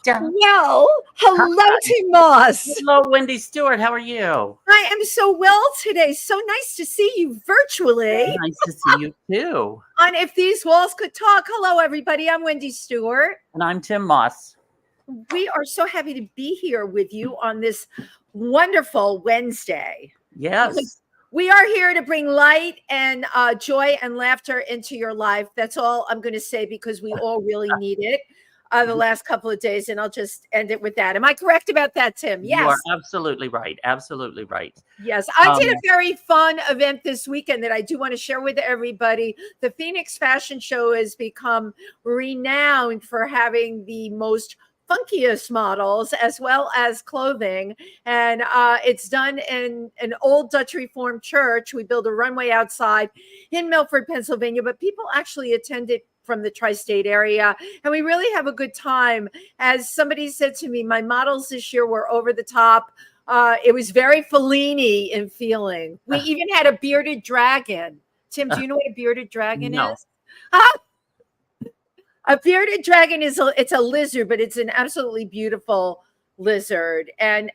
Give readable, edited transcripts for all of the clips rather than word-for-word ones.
Well, hello, Tym Moss. Hello, Wendy Stuart. How are you? I am so well today. So nice to see you virtually. Nice to see you too. On If These Walls Could Talk. Hello, everybody. I'm Wendy Stuart. And I'm Tym Moss. We are so happy to be here with you on this wonderful Wednesday. Yes. We are here to bring light and joy and laughter into your life. That's all I'm going to say because we all really need it the last couple of days. And I'll just end it with that. Am I correct about that, Tim? Yes. You are absolutely right. Absolutely right. Yes. I did a very fun event this weekend that I do want to share with everybody. The Phoenix Fashion Show has become renowned for having the most funkiest models as well as clothing, and it's done in an old Dutch Reformed church. We build a runway outside in Milford, Pennsylvania, but people actually attended from the tri-state area, and we really have a good time. As somebody said to me, my models this year were over the top. It was very Fellini in feeling. We even had a bearded dragon. Tim, do you know what a bearded dragon is? A bearded dragon it's a lizard, but it's an absolutely beautiful lizard. And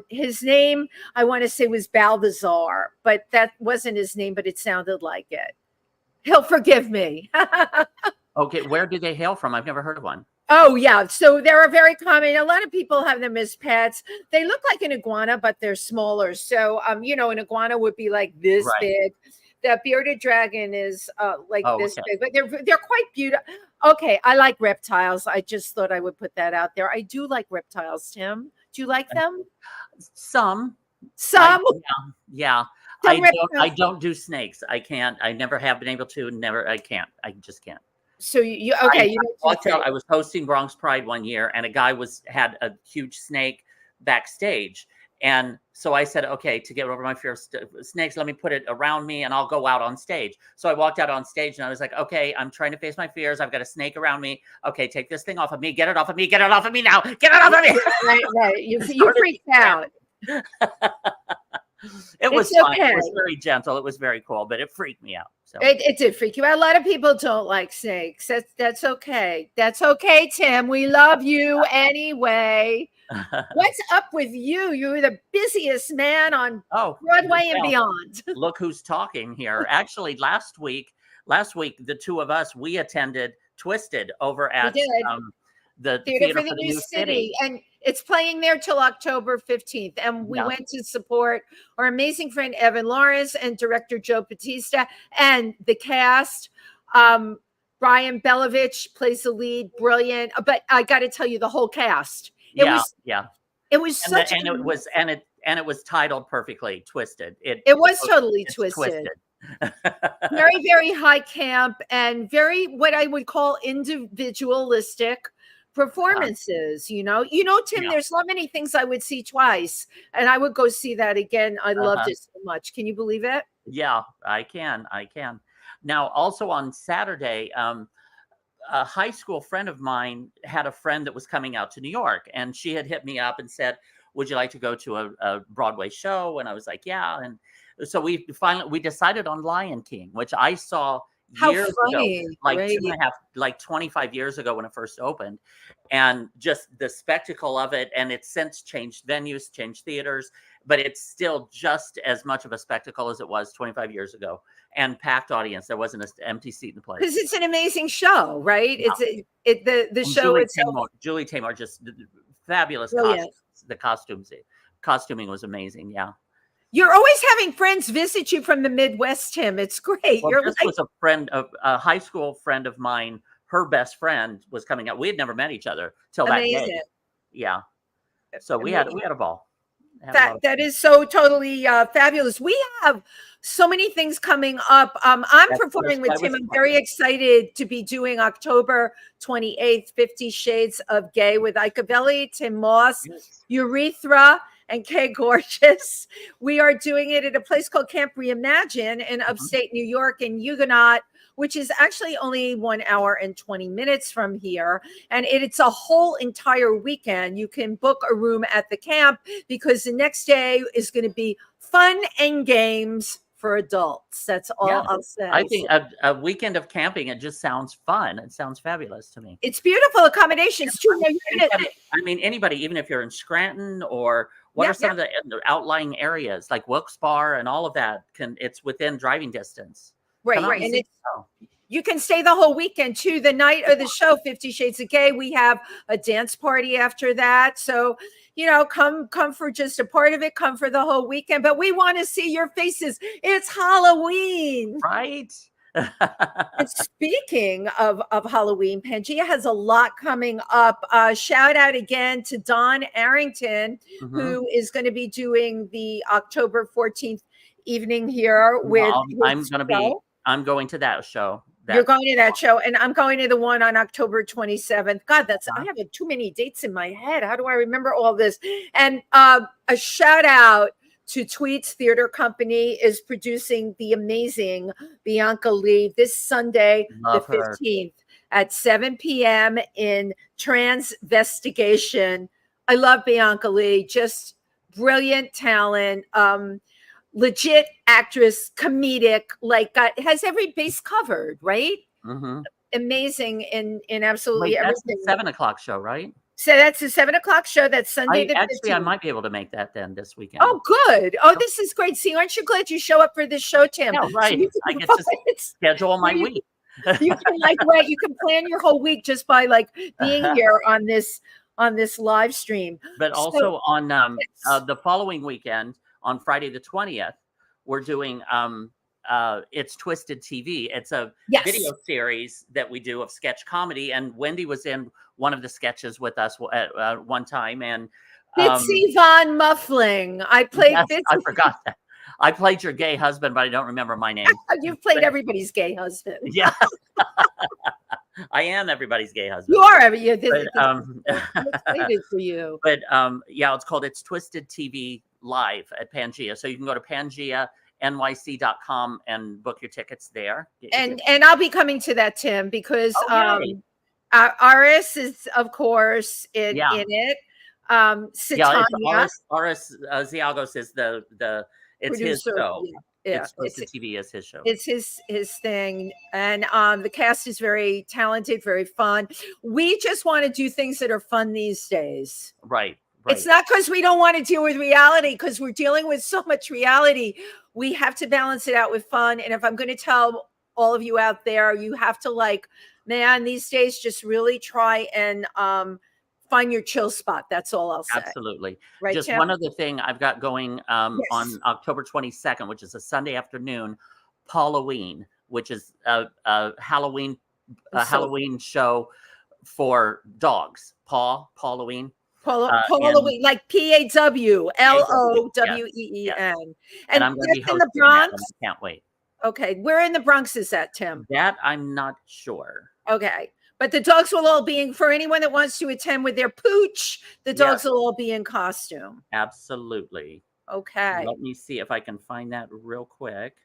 his name, I want to say, was Balthazar, but that wasn't his name, but it sounded like it. He'll forgive me. Okay, where do they hail from? I've never heard of one. Oh, yeah. So they're a very common. A lot of people have them as pets. They look like an iguana, but they're smaller. So, an iguana would be like this big. The bearded dragon is this big, but they're quite beautiful. Okay, I like reptiles. I just thought I would put that out there. I do like reptiles, Tim. Do you like them? Some. Yeah. I don't do snakes. I can't. I never have been able to. Never. I can't. I just can't. So you okay? I was hosting Bronx Pride one year, and a guy had a huge snake backstage. And so I said, okay, to get over my fear of snakes, let me put it around me and I'll go out on stage. So I walked out on stage and I was like, okay, I'm trying to face my fears. I've got a snake around me. Okay, take this thing off of me. Get it off of me. Get it off of me now. Get it off of me. Right. You freaked out. It was fun. Okay. It was very gentle. It was very cool, but it freaked me out. So it did freak you out. A lot of people don't like snakes. That's okay. That's okay, Tim. We love you anyway. What's up with you? You're the busiest man on Broadway and beyond. Look who's talking here. Actually, last week, the two of us, we attended Twisted over at the Theater for the New City. And it's playing there till October 15th. And we went to support our amazing friend Evan Lawrence and director Joe Bautista and the cast. Brian Belovich plays the lead, brilliant. But I got to tell you, the whole cast. It was such it was titled perfectly, Twisted. It was totally twisted. Very, very high camp and very what I would call individualistic performances. Tim, there's so many things I would see twice, and I would go see that again. I loved it so much. Can you believe it? Yeah, I can. Now, also on Saturday, a high school friend of mine had a friend that was coming out to New York, and she had hit me up and said, would you like to go to a Broadway show? And I was like, yeah. And so we decided on Lion King, which I saw years ago, like 25 years ago when it first opened, and just the spectacle of it. And it's since changed venues, changed theaters, but it's still just as much of a spectacle as it was 25 years ago. And packed audience. There wasn't an empty seat in the place. Because it's an amazing show, right? Yeah. The show itself. Julie Taymor, just fabulous costumes. The costuming was amazing. Yeah. You're always having friends visit you from the Midwest, Tim. It's great. Well, this was a high school friend of mine. Her best friend was coming out. We had never met each other till that day. Yeah. So we had a ball. That is so totally fabulous. We have so many things coming up. I'm performing with Tim. I'm very excited to be doing October 28th, 50 Shades of Gay with Icabelli, Tym Moss, Urethra, and Kay Gorgeous. We are doing it at a place called Camp Reimagine in upstate New York in Huguenot, which is actually only 1 hour and 20 minutes from here. And it's a whole entire weekend. You can book a room at the camp because the next day is going to be fun and games for adults. That's all Yeah, I'll say. I think a weekend of camping, it just sounds fun. It sounds fabulous to me. It's beautiful accommodations too. Now you're gonna, I mean, anybody, even if you're in Scranton or what Yeah, are some of the outlying areas like Wilkes-Barre and all of that, it's within driving distance. right, Come out and see it's, the show. you can stay the whole weekend too. The night of the show, 50 Shades of Gay, we have a dance party after that. So, you know, come for just a part of it, come for the whole weekend. But we want to see your faces. It's Halloween. Right? And speaking of Halloween, Pangea has a lot coming up. Shout out again to Don Arrington, who is going to be doing the October 14th evening here with I'm going to that show. You're going to that show, and I'm going to the one on October 27th. God, I have too many dates in my head. How do I remember all this? And a shout out to Tweets Theater Company is producing the amazing Bianca Lee this Sunday, the 15th at 7 p.m. in Transvestigation. I love Bianca Lee, just brilliant talent. Legit actress, comedic, like has every base covered, right? Amazing in absolutely everything. That's the 7 o'clock show, right? So that's the 7 o'clock show. That's Sunday. I might be able to make that then this weekend. Oh, good. Oh, this is great. See, aren't you glad you show up for this show, Tim? Yeah, right. So I get to schedule my week. You can you can plan your whole week just by like being here on this live stream. But also on the following weekend, on Friday the 20th, we're doing It's Twisted TV. It's a video series that we do of sketch comedy, and Wendy was in one of the sketches with us at one time. And Bitsy Von Muffling. I played Bitsy. I forgot that. I played your gay husband, but I don't remember my name. You've played everybody's gay husband. Yeah. I am everybody's gay husband. You are. Excited for you. But yeah, it's called It's Twisted TV Live at Pangea. So you can go to PangeaNYC.com and book your tickets there. And I'll be coming to that, Tim, because Aris is, of course, in it. Satania. Aris Ziagos is it's producer, his show. Yeah. It's Twisted TV is his show. It's his thing. And the cast is very talented, very fun. We just want to do things that are fun these days. Right. It's not because we don't want to deal with reality, because we're dealing with so much reality. We have to balance it out with fun. And if I'm going to tell all of you out there, you have to these days, just really try and find your chill spot. That's all I'll say. Absolutely. Right, just Tim? One other thing I've got going on October 22nd, which is a Sunday afternoon, Halloween, which is a Halloween show for dogs. Halloween. Halloween, like PAWLOWEEN. And I'm going to be hosting the Bronx. That, I can't wait. Okay. Where in the Bronx is that, Tim? That I'm not sure. Okay. But the dogs will all be for anyone that wants to attend with their pooch, the dogs will all be in costume. Absolutely. Okay. Let me see if I can find that real quick.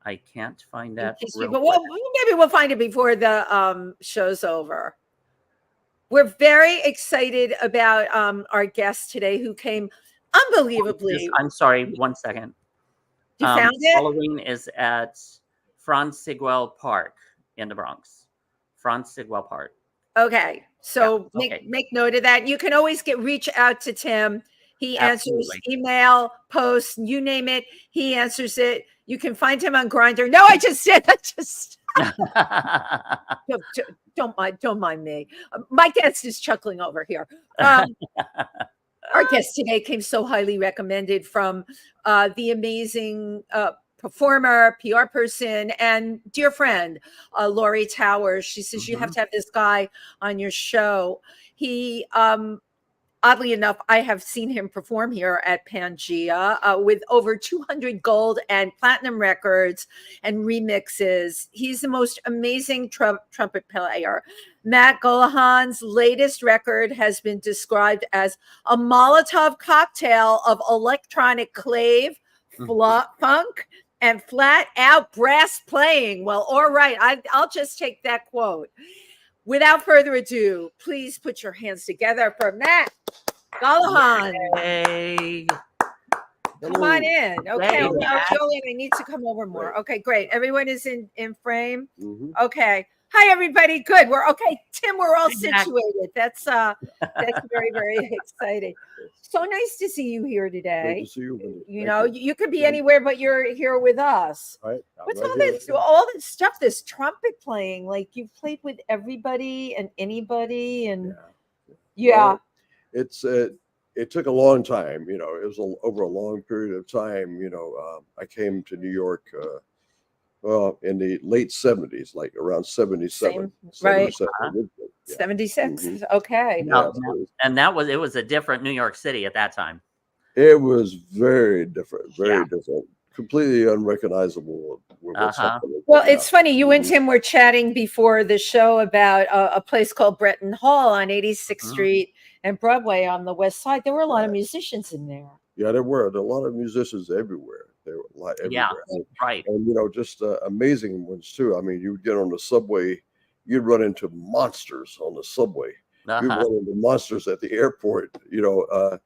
I can't find that. Maybe we'll find it before the show's over. We're very excited about our guest today, who came unbelievably. I'm sorry, 1 second. You found it? Halloween is at Franz Sigwell Park in the Bronx. Franz Sigwell Park. Okay. So make note of that. You can always reach out to Tim. He answers email, posts, you name it. He answers it. You can find him on Grindr. No, I just said don't mind me. My guest is chuckling over here. Our guest today came so highly recommended from the amazing performer, PR person, and dear friend, Lori Towers. She says, you have to have this guy on your show. He, oddly enough, I have seen him perform here at Pangea with over 200 gold and platinum records and remixes. He's the most amazing trumpet player. Mac Gollehon's latest record has been described as a Molotov cocktail of electronic clave, funk, and flat out brass playing. Well, all right. I'll just take that quote. Without further ado, please put your hands together for Mac Gollehon. Hey. Come on in. Okay. Hey, Now, Mac. Julian, I need to come over more. Okay, great. Everyone is in frame. Mhm. Okay. Hi, everybody. Good. We're okay. Tim, we're all Hey, Mac. situated. That's very, very exciting. So nice to see you here Great today. to see you, Wendy. You Thank know, you. you could be anywhere, but you're here with us. Right. I'm What's right all here this? with you. All this stuff. This trumpet playing. Like you've played with everybody and anybody, and yeah. Well, it took a long time. You know, it was over a long period of time. You know, I came to New York. Well, in the late 70s, like around 77. Right. 77. Yeah. 76. Mhm. Okay. No, Yeah, no. And it was a different New York City at that time. it was very different, very Yeah. different, completely unrecognizable with what's happening. Well, now. it's funny. You and Mhm. Tim were chatting before the show about a place called Bretton Hall on 86th Mhm. Street and Broadway on the west side. There were a lot of Right. musicians in there. Yeah, there were a lot of musicians everywhere. There were a lot Yeah, everywhere. right. And you know, just amazing ones too. I mean, you would get on the subway, you'd run into monsters on the subway. You'd Uh-huh. run into monsters at the airport. You know,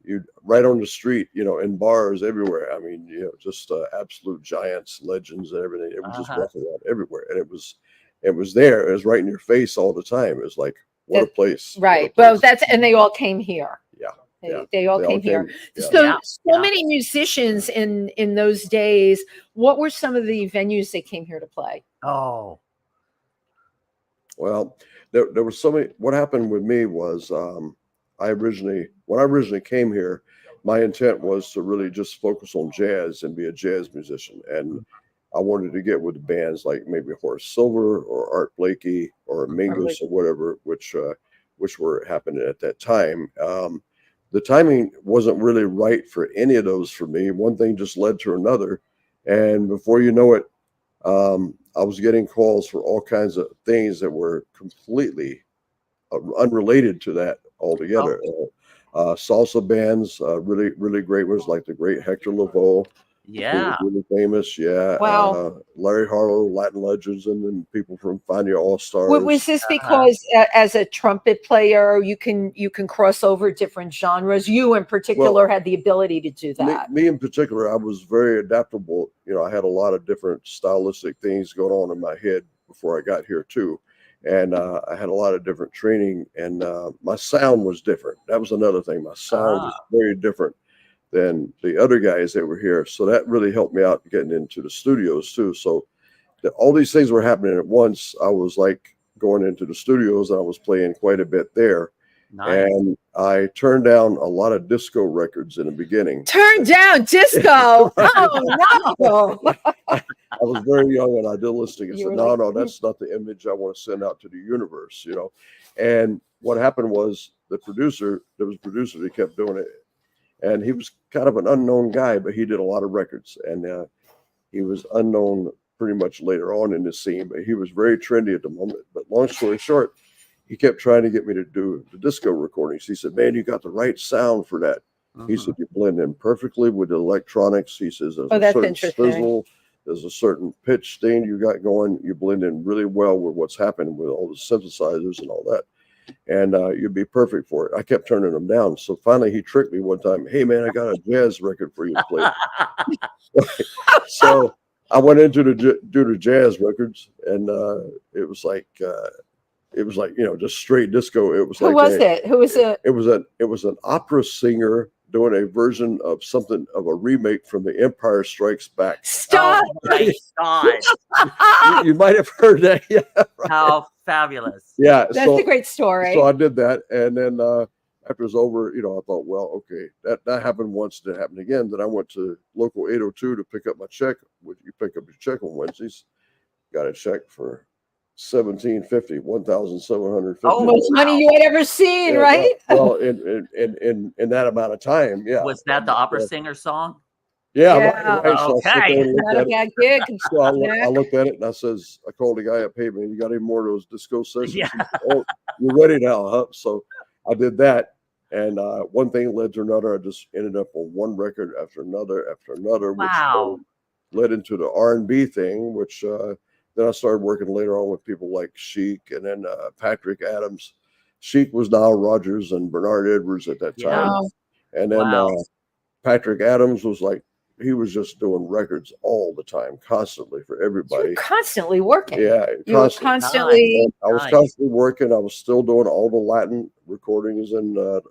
you right on the street. You know, in bars everywhere. I mean, you know, just absolute giants, legends, and everything. It was just Uh-huh. walking around everywhere, and it was there. It was right in your face all the time. It was like, what a place! What a Right. Well, place. and they all came here. Yeah. They, Yeah. they all They came here. yeah. So, Yeah, so yeah. many musicians in those days. What were some of the venues they came here to play? Oh, Well, there was so many. What happened with me was, when I originally came here, my intent was to really just focus on jazz and be a jazz musician, and I wanted to get with bands like maybe Horace Silver or Art Blakey or Mingus or whatever, which were happening at that time. The timing wasn't really right for any of those for me. One thing just led to another, and before you know it, I was getting calls for all kinds of things that were completely unrelated to that altogether. Salsa bands, really, really great ones like the great Hector Lavoe, who yeah. was really famous. Yeah. Wow. Larry Harlow, Latin Legends, and then people from Fania All Was Stars. this because as a trumpet player you can cross over different genres? You in particular had the ability to do that. Me in particular, I was very adaptable. You know, I had a lot of different stylistic things going on in my head before I got here too. And I had a lot of different training, and my sound was different. That was another thing. My sound was very different than the other guys that were here. So that really helped me out getting into the studios too. So all these things were happening at once. I was like going into the studios, and I was playing quite a bit there. Nice. And I turned down a lot of disco records in the beginning. Turn down disco. Oh no. I was very young and idealistic. I You said, were no, like, no, that's not the image I want to send out to the universe, you know. And what happened was there was a producer that kept doing it. And he was kind of an unknown guy, but he did a lot of records. And he was unknown pretty much later on in the scene, but he was very trendy at the moment. But long story short, he kept trying to get me to do the disco recordings. He said, man, you got the right sound for that. He said, you blend in perfectly with the electronics. He says, there's a that's certain interesting. sizzle, there's a certain pitch thing you got going. You blend in really well with what's happening with all the synthesizers and all that. And you'd be perfect for it. I kept turning them down. So finally he tricked me one time. Hey, man, I got a jazz record for you to play. So I went into do the jazz records, and it was like, you know, just straight disco. It was Who like was it? Who was it? it was an opera singer doing a version of something of a remake from The Empire Strikes Back. Stop. Oh my God. You might have heard that. Yeah, right. How fabulous. Yeah. That's a great story. So I did that, and then after it was over, you know, I thought, well, okay, that happened once. That happened again. Then I went to local 802 to pick up my check. You pick up your check on Wednesdays. Got a check for $1,750. Oh, Most money you had ever seen, Yeah, right? well, in that amount of time, yeah. Was that the opera singer song? Yeah, Yeah. right. So I sit there and looked Not a at it. bad gig. So I looked at it and I says, I called the guy up, hey man, you got any more of those disco sessions? Yeah. He said, oh, you're ready now, huh? So I did that, and one thing led to another. I just ended up on one record after another, Wow. which led into the R&B thing, which then I started working later on with people like Chic, and then Patrick Adams. Chic was Nile Rodgers and Bernard Edwards at that time. Yeah. And then Wow. Patrick Adams was like, he was just doing records all the time, constantly for everybody. You're constantly working. Yeah, You were constantly. I was constantly working. I was still doing all the Latin recordings and the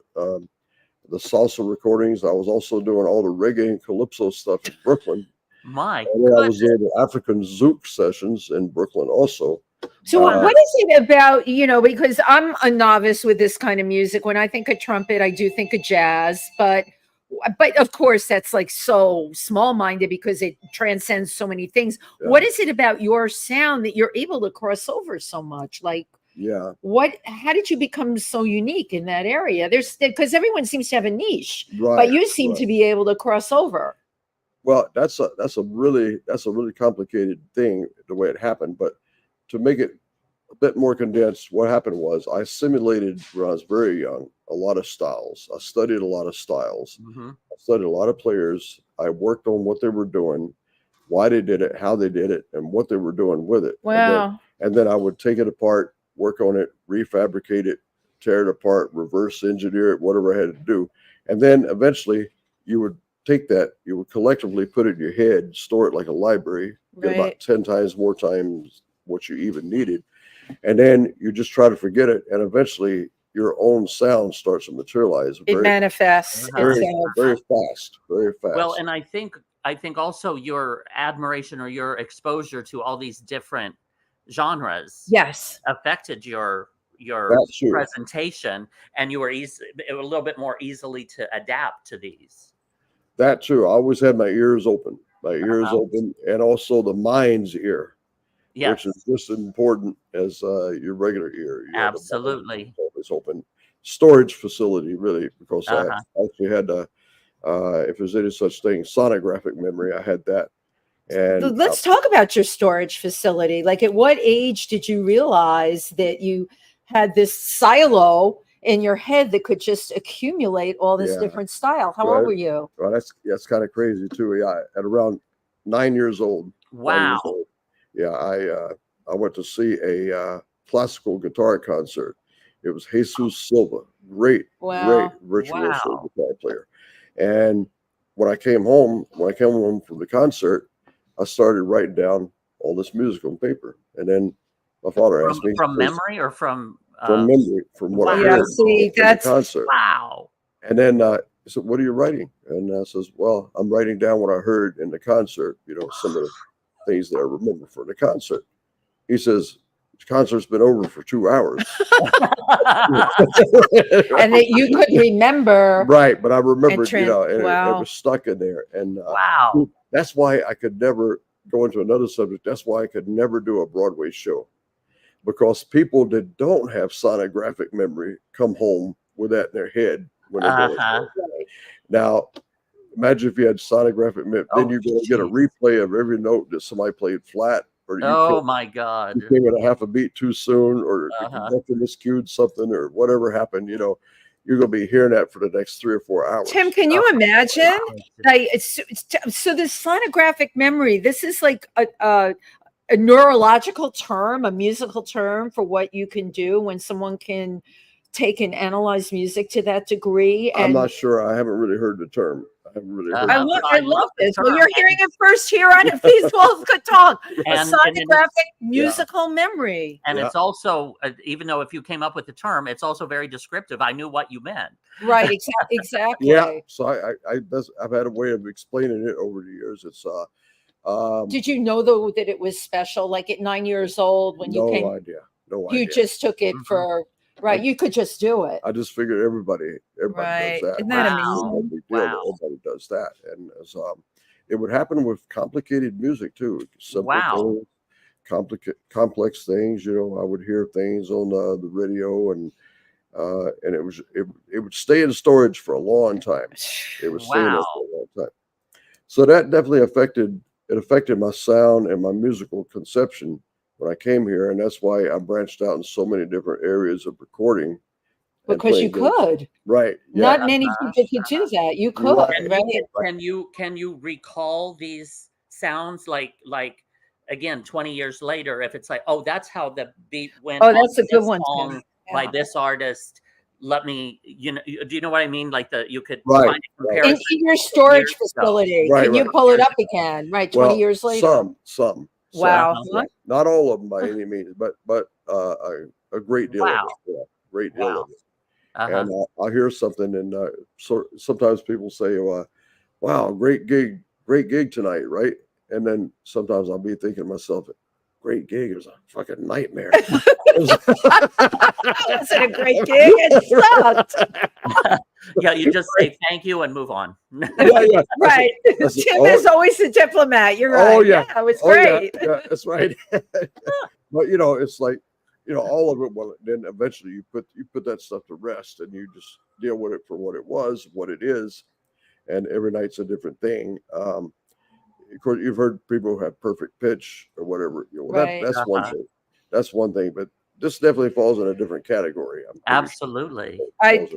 salsa recordings. I was also doing all the reggae and calypso stuff in Brooklyn. My and then I was doing the African Zouk sessions in Brooklyn also. So what is it about, because I'm a novice with this kind of music. When I think of trumpet, I do think of jazz, but of course that's like so small-minded because it transcends so many things. Yeah. What is it about your sound that you're able to cross over so much? Like, how did you become so unique in that area? Because everyone seems to have a niche, but you seem to be able to cross over. Well, that's a really complicated thing, the way it happened. But to make it a bit more condensed, what happened was I simulated when I was very young a lot of styles. I studied a lot of styles. Mm-hmm. I studied a lot of players. I worked on what they were doing, why they did it, how they did it, and what they were doing with it. Wow. And then I would take it apart, work on it, refabricate it, tear it apart, reverse engineer it, whatever I had to do. And then eventually you would take that, you would collectively put it in your head, store it like a library, get about 10 times more times what you even needed. And then you just try to forget it. And eventually your own sound starts to materialize. It manifests very fast. Well, and I think also your admiration or your exposure to all these different genres affected your presentation, and you were a little bit more easily to adapt to these. That too. I always had my ears open, and also the mind's ear. Which is just as important as your regular ear. Absolutely. Always open. Storage facility, really, because I actually had if there's any such thing, sonographic memory, I had that. And let's talk about your storage facility. Like, at what age did you realize that you had this silo in your head that could just accumulate all this different style? How old were you? Well, that's kind of crazy too. Yeah, at around 9 years old. Wow. Yeah, I went to see a classical guitar concert. It was Jesus Silva, great virtuoso guitar player. And when I came home from the concert, I started writing down all this music on paper. And then my father asked me from memory or from memory, from what I heard see, that's the concert. Wow. And then he said, "What are you writing?" And I says, "Well, I'm writing down what I heard in the concert. Some of the things that I remember from the concert." He says, "The concert's been over for 2 hours." And that you couldn't remember. Right, but I remembered, it was stuck in there. And wow. That's why I could never go into another subject. That's why I could never do a Broadway show. Because people that don't have sonographic memory come home with that in their head when they're going. Now, imagine if you had sonographic memory, then you're going to get a replay of every note that somebody played flat, or my God, you came at a half a beat too soon, or the conductor miscued something, or whatever happened. You're going to be hearing that for the next 3 or 4 hours. Tim, can you imagine? So this sonographic memory, this is like a neurological term, a musical term for what you can do when someone can take and analyze music to that degree. And I'm not sure. I haven't really heard the term. I haven't really heard I love this. Well, you're hearing it first here on If These Walls Could Talk. Sonographic musical memory. And it's also, even though if you came up with the term, it's also very descriptive. I knew what you meant. Right, exactly. Yeah. So I've had a way of explaining it over the years. It's did you know though that it was special? Like at 9 years old when you came? No idea. You just took it for you could just do it. I just figured everybody does that. Isn't that amazing? Everybody does that, and it would happen with complicated music too. Simple things, complex things. I would hear things on the radio, and it would stay in storage for a long time. It would stay in there for a long time. So that definitely affected my sound and my musical conception when I came here, and that's why I branched out in so many different areas of recording. Because you could, right? Yeah. Not many people could do that. You could, right? Can you recall these sounds like again 20 years later? If it's like, oh, that's how the beat went. Oh, that's a good one by this artist. let me, do you know what I mean? Like you could Right, find a right. comparison. In your storage years ago. facility. Right, Can you right. pull it up again? Right, 20 years later. Some. Wow. Yeah. Not all of them by any means, but a great deal of it. Yeah, great deal of it. And I'll hear something, and so sometimes people say, "Wow, great gig tonight," right? And then sometimes I'll be thinking to myself, "Great gig, it was a fucking nightmare." Was it a great gig? It sucked. Yeah, you just say thank you and move on. Yeah. Right. Tim is always a diplomat. You're right. Oh yeah, it was great. Yeah, that's right. But it's like, all of it. Well, then eventually you put that stuff to rest, and you just deal with it for what it was, what it is, and every night's a different thing. Of course, you've heard people who have perfect pitch or whatever. Right. That's one thing. That's one thing, but this definitely falls in a different category. Absolutely. I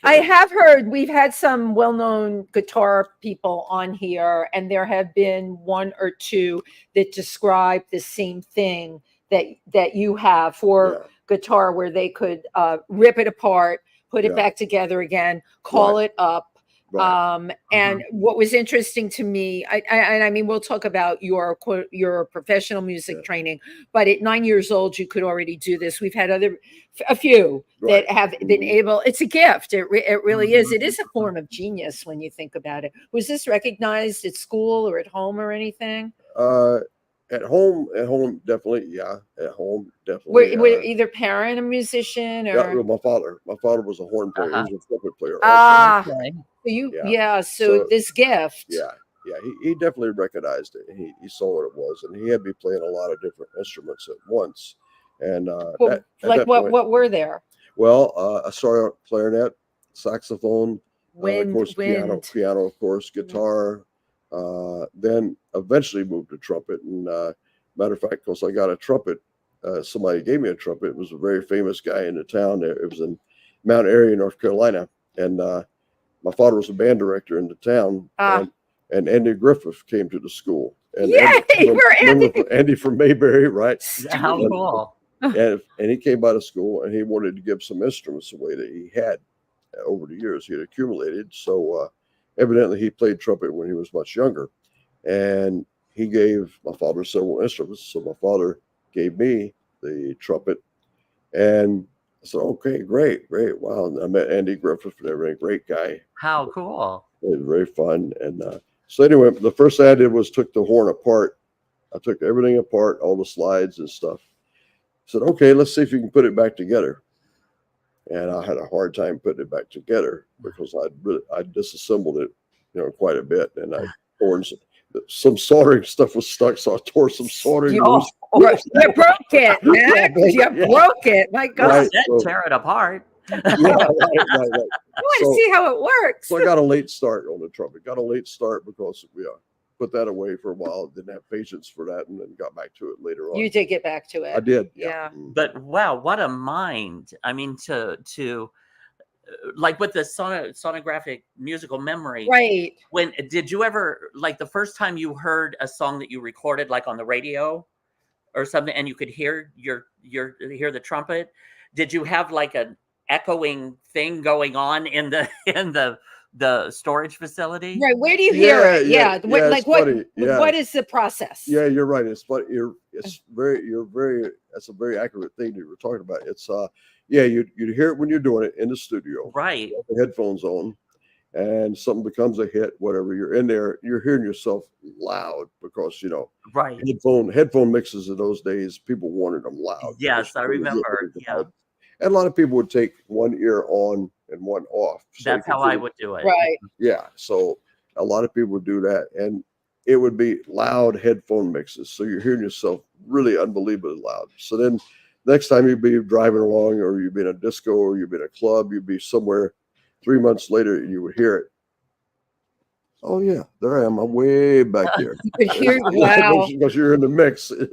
have heard, we've had some well-known guitar people on here, and there have been one or two that describe the same thing that you have for guitar, where they could rip it apart, put it back together again, call it up. And what was interesting to me, I mean, we'll talk about your professional music training, but at 9 years old, you could already do this. We've had a few that have been able. It's a gift. It really is. It is a form of genius when you think about it. Was this recognized at school or at home or anything? At home, definitely. Yeah, at home, definitely. Were either parent a musician or? Yeah, well, my father was a horn player. He was a trumpet player. So this gift. Yeah, he definitely recognized it. He saw what it was, and he had me playing a lot of different instruments at once. And what were there? Well, I started out clarinet, saxophone, of course, piano, of course, guitar. Then eventually moved to trumpet. And matter of fact, of course, I got a trumpet. Somebody gave me a trumpet. It was a very famous guy in the town. It was in Mount Airy, North Carolina, and my father was a band director in the town, and Andy Griffith came to the school. And Andy from Mayberry, right? How cool! And he came by the school, and he wanted to give some instruments away that he had over the years he had accumulated. So evidently he played trumpet when he was much younger, and he gave my father several instruments. So my father gave me the trumpet, and I said, "Okay, great. Wow!" And I met Andy Griffith and everything. Great guy. How cool! It was very fun. And so anyway, the first thing I did was took the horn apart. I took everything apart, all the slides and stuff. I said, "Okay, let's see if you can put it back together." And I had a hard time putting it back together because I disassembled it, quite a bit, and I tore some soldering stuff was stuck, so I tore some soldering loose. You broke it, man. You broke it. My God. Right, tear it apart. Right. I want to see how it works. So I got a late start on the trumpet. Got a late start because we put that away for a while. Didn't have patience for that, and then got back to it later on. You did get back to it. I did. Yeah. But wow, what a mind! I mean, to like with the sonographic musical memory. Right. When did you ever, like the first time you heard a song that you recorded, like on the radio or something, and you could hear hear the trumpet? Did you have like an echoing thing going on in the storage facility? Right. Where do you hear it? Yeah. What is the process? Yeah, you're right. It's funny. That's a very accurate thing that you were talking about. It's you hear it when you're doing it in the studio. Right. You have the headphones on, and something becomes a hit, whatever. You're in there, you're hearing yourself loud because right. Headphone mixes in those days, people wanted them loud. Yes, I remember. Yeah. And a lot of people would take one ear on and one off. So that's how I would do it. Right. Yeah. So a lot of people would do that, and it would be loud headphone mixes. So you're hearing yourself really unbelievably loud. So then next time you'd be driving along, or you'd be in a disco, or you'd be in a club, you'd be somewhere 3 months later, you would hear it. Oh yeah, there I am. I'm way back there. You could hear, wow. Because you're in the mix. It's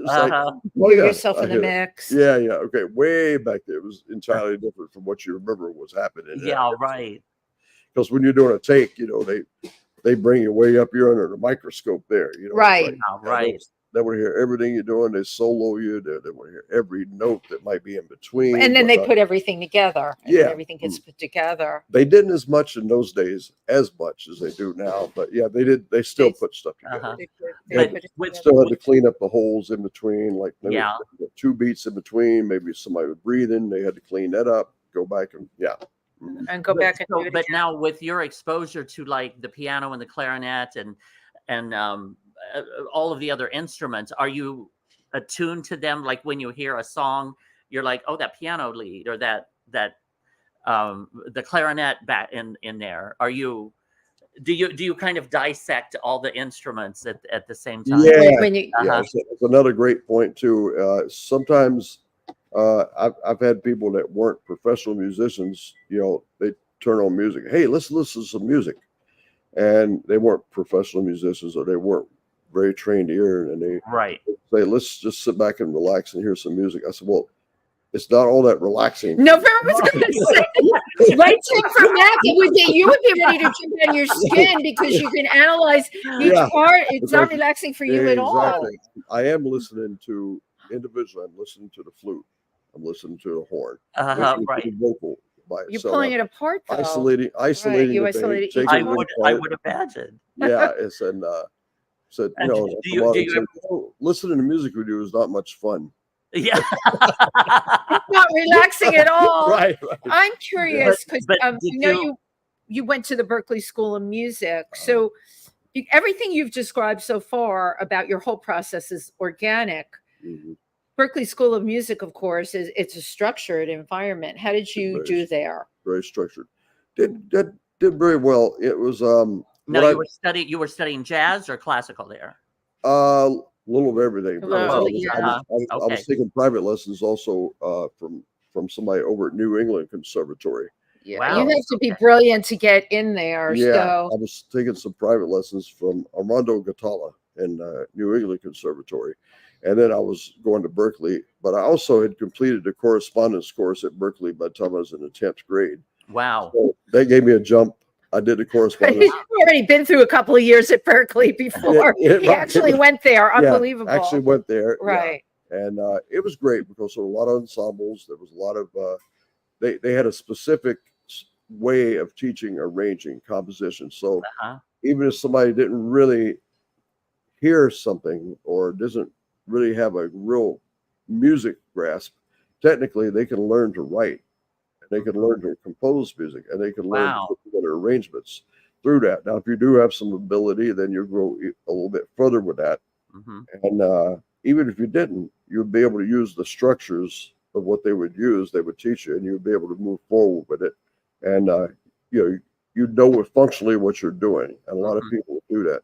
yourself in the mix. Yeah. Okay, way back there. It was entirely different from what you remember was happening. Yeah, right. Because when you're doing a take, they bring you way up. You're under the microscope there. Right. Right. They want to hear everything you're doing. They solo you. They want to hear every note that might be in between. And then they put everything together. And then everything gets put together. They didn't as much in those days as much as they do now. But yeah, they did. They still put stuff together. But still had to clean up the holes in between, like maybe 2 beats in between. Maybe somebody was breathing. They had to clean that up. Go back and and go back and do it but again. now with your exposure to like the piano and the clarinet and all of the other instruments, are you attuned to them? Like when you hear a song, you're like, oh, that piano lead or that the clarinet back in there. Do you kind of dissect all the instruments at the same time? It's another great point too. Sometimes I've had people that weren't professional musicians, they turn on music. Hey, let's listen to some music. And they weren't professional musicians, or they weren't very trained ear. And they say, let's just sit back and relax and hear some music. I said, well, it's not all that relaxing. No, but I was going to say, right tip from Mac, you would be ready to jump on your skin because you can analyze each part. It's not relaxing for you at all. I am listening to individually. I'm listening to the flute. I'm listening to the horn. Right. The vocal by You're itself. pulling it apart, though. Isolating. Right. You isolated each I would imagine. Yeah, it's said listening to music with you is not much fun. Yeah, it's not relaxing at all. Right. I'm curious because you went to the Berklee School of Music, so everything you've described so far about your whole process is organic. Berklee School of Music, of course, it's a structured environment. How did you do there? Very structured. Did very well. It was you were studying jazz or classical there? A little of everything. I was taking private lessons also from somebody over at New England Conservatory. Yeah, wow. You have to be brilliant to get in there. Yeah, so. I was taking some private lessons from Armando Gatalla in New England Conservatory. And then I was going to Berklee, but I also had completed a correspondence course at Berklee by the time I was in the 10th grade. Wow. So they gave me a jump. I did the correspondence. You've already been through a couple of years at Berklee before. You actually went there. Unbelievable. Yeah, actually went there. Right. Yeah. And it was great because there were a lot of ensembles. There was a lot of, they had a specific way of teaching arranging composition. So even if somebody didn't really hear something or doesn't really have a real music grasp, technically they can learn to write, and they can learn to compose music, and they can learn to put together arrangements through that. Now, if you do have some ability, then you'll go a little bit further with that. And even if you didn't, you'd be able to use the structures of what they would use. They would teach you, and you'd be able to move forward with it. And you know functionally what you're doing, and a lot of people do that.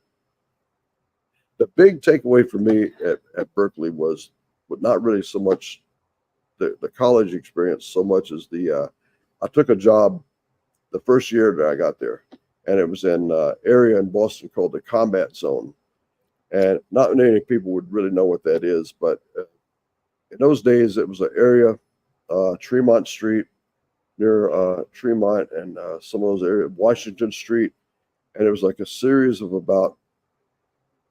The big takeaway for me at Berklee was not really so much the college experience, so much as I took a job the first year that I got there, and it was in an area in Boston called the Combat Zone. And not many people would really know what that is, but in those days, it was an area, Tremont Street, near Tremont and some of those areas, Washington Street. And it was like a series of about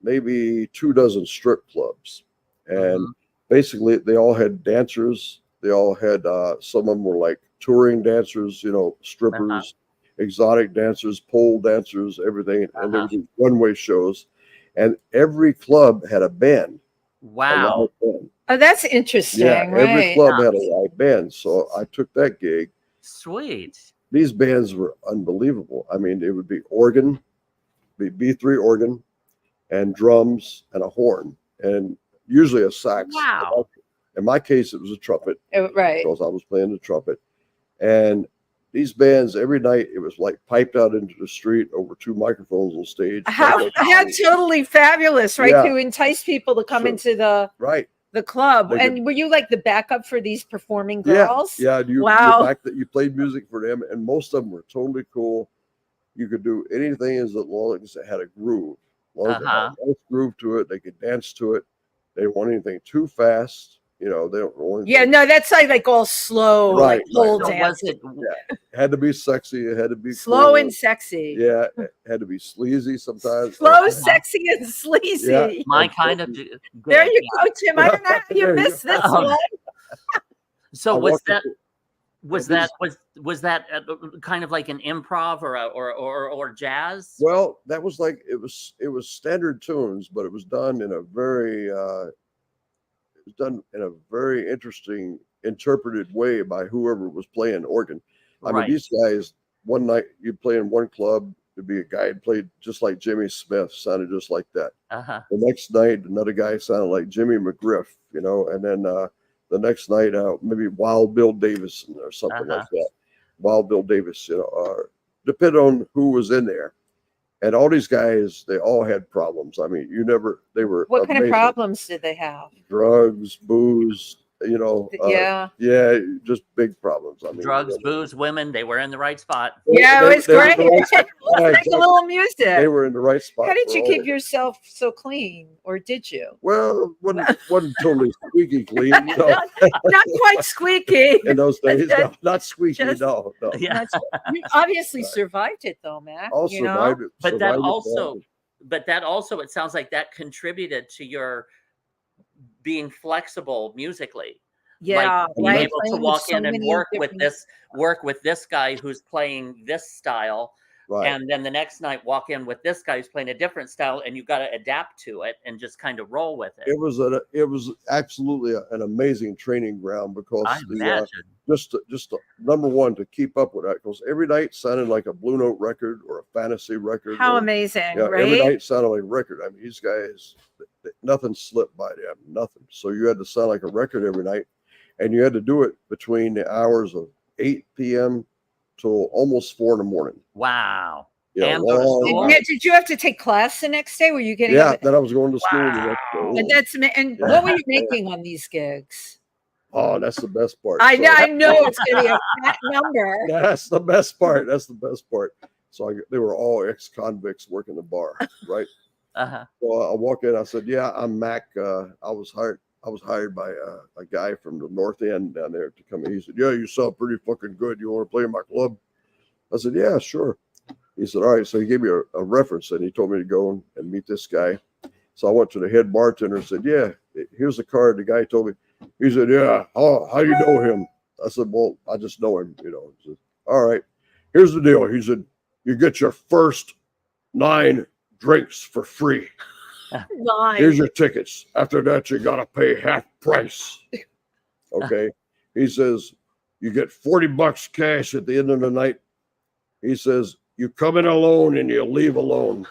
maybe 24 strip clubs. And basically they all had dancers. They all had, some of them were like touring dancers, strippers, exotic dancers, pole dancers, everything. And there were runway shows. And every club had a band. Wow. Oh, that's interesting. Yeah, right. every club had a live band. So I took that gig. Sweet. These bands were unbelievable. I mean, it would be organ, be B3 organ, and drums and a horn, and usually a sax. Wow. In my case, it was a trumpet. Right. Because I was playing the trumpet. And these bands, every night, it was like piped out into the street over 2 microphones on stage. How totally fabulous, right? To entice people to come into the club. And were you like the backup for these performing girls? Yeah. Wow. You played music for them, and most of them were totally cool. You could do anything as long as it had a groove. As long as it had a nice groove to it, they could dance to it. They didn't want anything too fast. You know, they don't know anything. Yeah, no, that's like all slow, Right, like pole right. So was dance. it? It had to be sexy. It had to be Slow cool. and sexy. Yeah, it had to be sleazy sometimes. Slow, sexy, and sleazy. Yeah. My kind of There good, you yeah. go, Tim. I don't know how you There you missed go. this one. So I was walked that into- was Yeah, that was that kind of like an improv or jazz? Well, that was like it was standard tunes, but it was done in a very interesting interpreted way by whoever was playing organ. I mean, Right. these guys, one night you'd play in one club, there'd be a guy who played just like Jimmy Smith, sounded just like that. Uh-huh. The next night, another guy sounded like Jimmy McGriff, you know, and then the next night, maybe Wild Bill Davison or something like that. Wild Bill Davis, you know, depending on who was in there. And all these guys, they all had problems. I mean, they were What kind of amazing. problems did they have? Drugs, booze, you know. Yeah, just big problems. I mean, Drugs, you know, booze, women, they were in the right spot. Yeah, it was they were great. in the right spot. It's like Exactly. a little music. They were in the right spot. How did for you all keep of it. yourself so clean, or did you? Well, wasn't totally squeaky clean, you know. Not quite squeaky. In those days, no, not squeaky, Just- no. Yeah. You obviously survived it, though, Mac. I'll you know? survive it. But that survived it also badly. but that also, it sounds like that contributed to your being flexible musically. Yeah, Like being right. able to Playing with walk so in and many work with different- this guy who's playing this style, Right. and then the next night walk in with this guy who's playing a different style, and you got to adapt to it and just kind of roll with it. It was absolutely an amazing training ground because I imagine. just number one to keep up with that, because every night sounded like a Blue Note record or a fantasy record. How or, amazing, yeah, right? every night sounded like a record. I mean, these guys, nothing slipped by them, nothing. So you had to sound like a record every night, and you had to do it between the hours of 8 p.m. till almost 4 in the morning. Wow. You know, And go to long school? hours. Did you have to take class the next day? Were you getting? Yeah, then I was going to school. the next Wow. day. And that's and Yeah. what were you making on these gigs? Oh, that's the best part. I So- know, it's going to be a fat number. That's the best part. That's the best part. So they were all ex-convicts working the bar, right? Uh-huh. So I walk in. I said, "Yeah, I'm Mac. I was hired by a guy from the North End down there to come in." He said, "Yeah, you sound pretty fucking good. You want to play in my club?" I said, "Yeah, sure." He said, "All right." So he gave me a reference, and he told me to go and meet this guy. So I went to the head bartender and said, "Yeah, here's the card." The guy told me. He said, "Yeah, how you know him?" I said, "Well, I just know him, you know." He said, "All right, here's the deal." He said, "You get your first 9 drinks for free. Nice. Here's your tickets. After that, you gotta pay half price." Okay. He says, "You get $40 cash at the end of the night." He says, "You come in alone and you leave alone."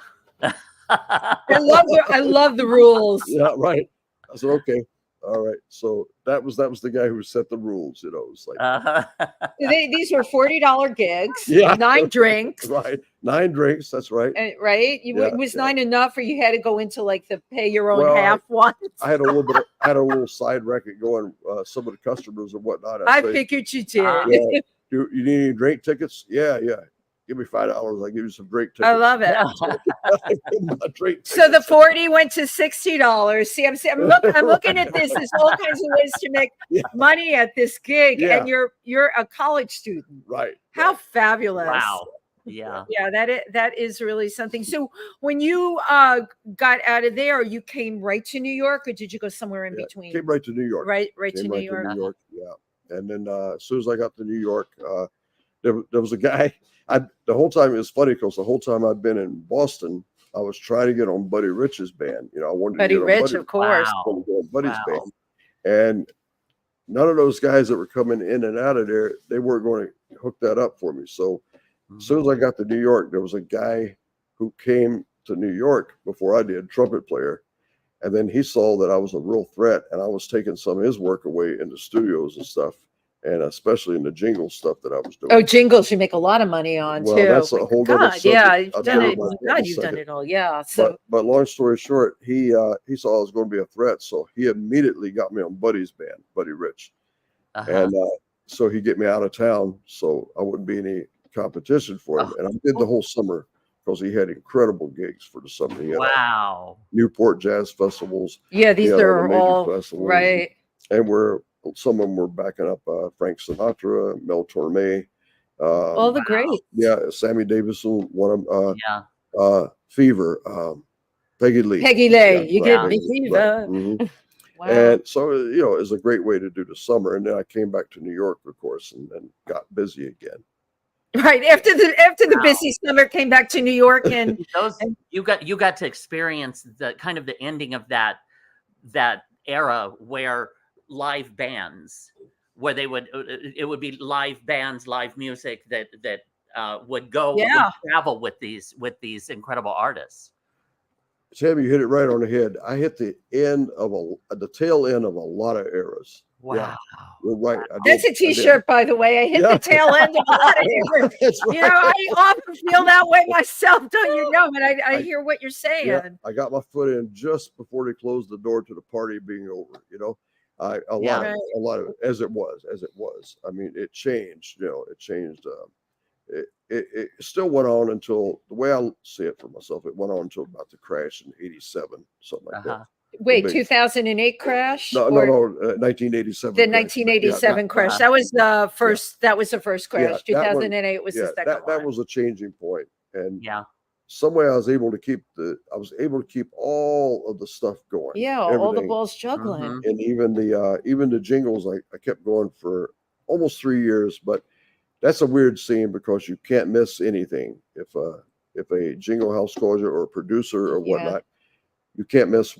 I love the rules. Yeah, right. I said, "Okay, all right." So that was the guy who set the rules. You know, it was like, Uh-huh. These were $40 gigs. Yeah. 9 drinks. right, 9 drinks. That's right. Right? Yeah, Was yeah. 9 enough, or you had to go into like the pay your own Well, half one? I had a little side racket going. Some of the customers and whatnot. I I'd say, figured you did. Yeah. "You need any drink tickets?" Yeah. "Give me $5. I'll give you some drink tickets." I love it. Drink So the tickets. 40 went to $60. See, I'm looking at this. There's all kinds of ways to make Yeah. money at this gig, Yeah. and you're a college student. Right. How fabulous! Wow. Yeah. Yeah, that is really something. So when you got out of there, you came right to New York, or did you go somewhere in Yeah, between? Came right to New York. Right to Came New right York. to New York. Yeah. And then as soon as I got to New York, there was a guy. The whole time, it was funny because the whole time I've been in Boston, I was trying to get on Buddy Rich's band. You know, I wanted Buddy to get Rich, on of course. Wow. wanted to get on Buddy's Wow. band. And none of those guys that were coming in and out of there, they weren't going to hook that up for me. So as soon as I got to New York, there was a guy who came to New York before I did, trumpet player. And then he saw that I was a real threat, and I was taking some of his work away in the studios and stuff, and especially in the jingle stuff that I was doing. Oh, jingles you make a lot of money on Well, too. that's a whole other God, yeah, subject. you've I'll done tell you it. about that in God, a you've done second. it all. Yeah. So But long story short, he saw I was going to be a threat, so he immediately got me on Buddy's band, Buddy Rich, Uh-huh. and so he get me out of town so I wouldn't be any competition for him. And I did the whole summer because he had incredible gigs for the summer. He had Wow. Newport Jazz Festivals. yeah, these he had all the are major all festivals. right. some of them were backing up Frank Sinatra, Mel Torme, All the greats. yeah, Sammy Davis, one of them, Yeah. Fever, Peggy Lee. Peggy Lee, Yeah, you right, get Peggy me Lee, fever. right, mhm. Wow. And so, it's a great way to do the summer. And then I came back to New York, of course, and got busy again. Right after the busy summer, came back to New York, and you got to experience the kind of the ending of that era where live bands, where it would be live bands, live music that would would travel with these incredible artists. Sam, you hit it right on the head. I hit the tail end of a lot of eras. Wow. Yeah, you're right. That's a T-shirt, by the way. I hit the tail end of a lot of eras. Right. I often feel that way myself, don't you know? But I hear what you're saying. Yeah, I got my foot in just before they closed the door to the party being over. A lot of it, as it was. I mean, it changed. It changed. It still went on until, the way I see it for myself, it went on until about the crash in '87, something like that. Wait, 2008 crash? No, 1987. The 1987 crash. That was the first. Yeah. That was the first crash. 2008 was the second one. That was a changing point, and yeah, some way I was able to keep all of the stuff going. Yeah, all the balls juggling, and even the jingles. I kept going for almost 3 years, but that's a weird scene because you can't miss anything. If a jingle house calls you, or a producer or whatnot, you can't miss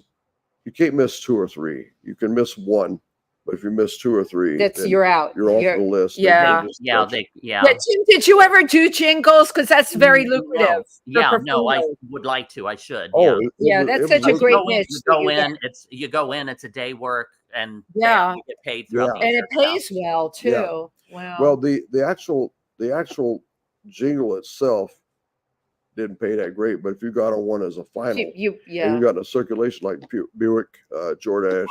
2 or 3. You can miss 1, but if you miss 2 or 3, you're out. You're off the list. Yeah. Did you ever do jingles? Because that's very lucrative. No, I would like to. I should. Oh, that's such a great niche. You go in. It's a day work, and you get paid throughout the year. And it pays well too. Yeah. Wow. Well, the actual jingle itself didn't pay that great, but if you got on one as a final, and you got in a circulation like Buick, Jordache,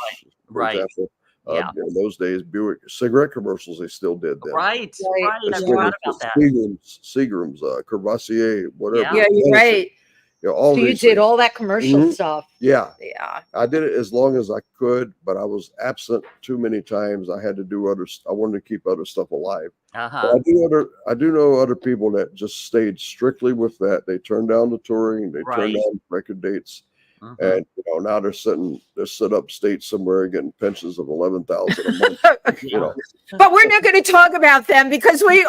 for example. In those days, Buick cigarette commercials, they still did then. Right. I forgot about that. Seagram's, Courvoisier, whatever. Yeah, you're right. You did all that commercial stuff. Yeah. I did it as long as I could, but I was absent too many times. I had to do I wanted to keep other stuff alive. But I do know other people that just stayed strictly with that. They turned down the touring, they turned down record dates. And now they're set up state somewhere getting pensions of $11,000 a month. But we're not going to talk about them because we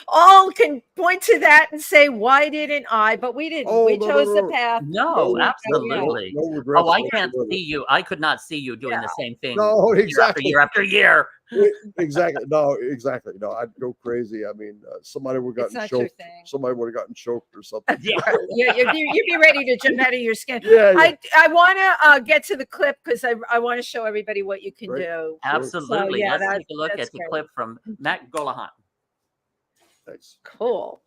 all can point to that and say, why didn't I? But we didn't. We chose the path. No, absolutely. No regrets. I can't see you. I could not see you doing the same thing. No, exactly. Year after year. Exactly. No, I'd go crazy. I mean, somebody would have gotten choked. Somebody would have gotten choked or something. You'd be ready to jump out of your skin. I want to get to the clip because I want to show everybody what you can do. Absolutely. Let's take a look at the clip from Mac Gollehon. Thanks. Cool.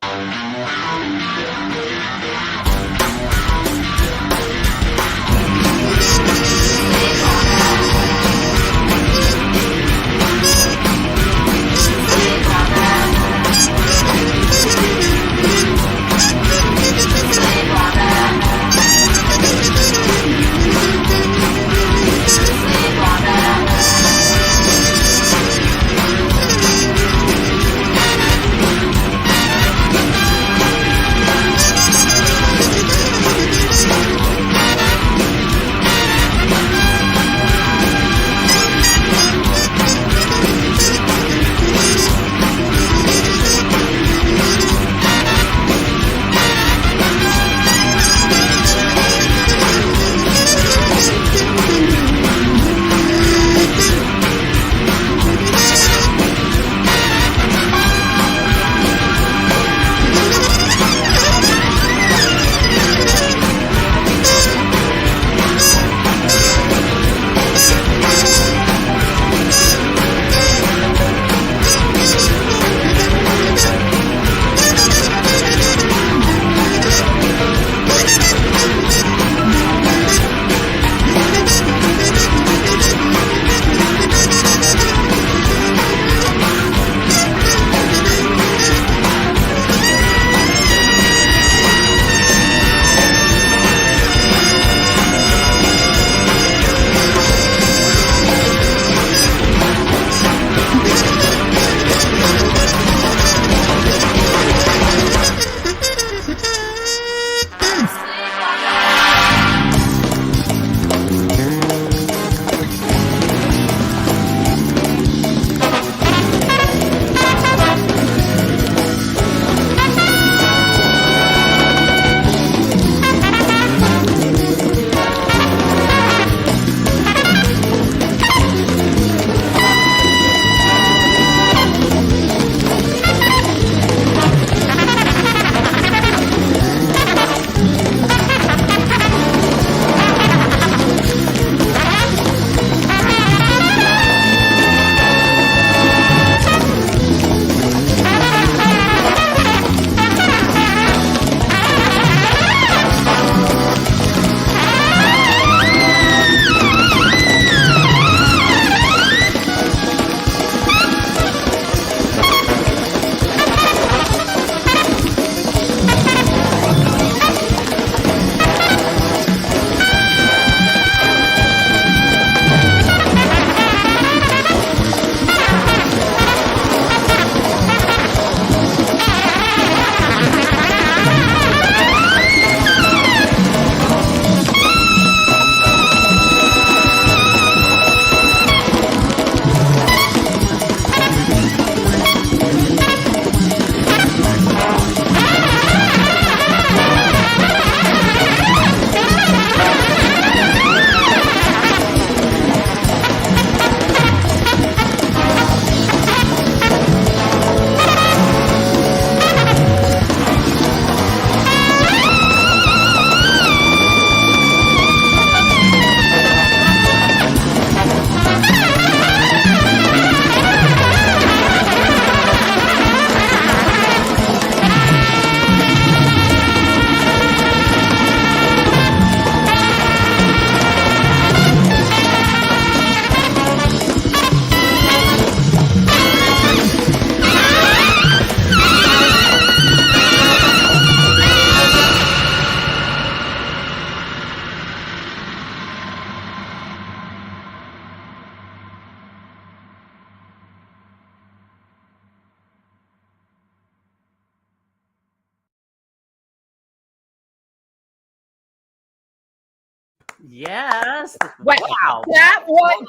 Yes. Wow. Wow. That was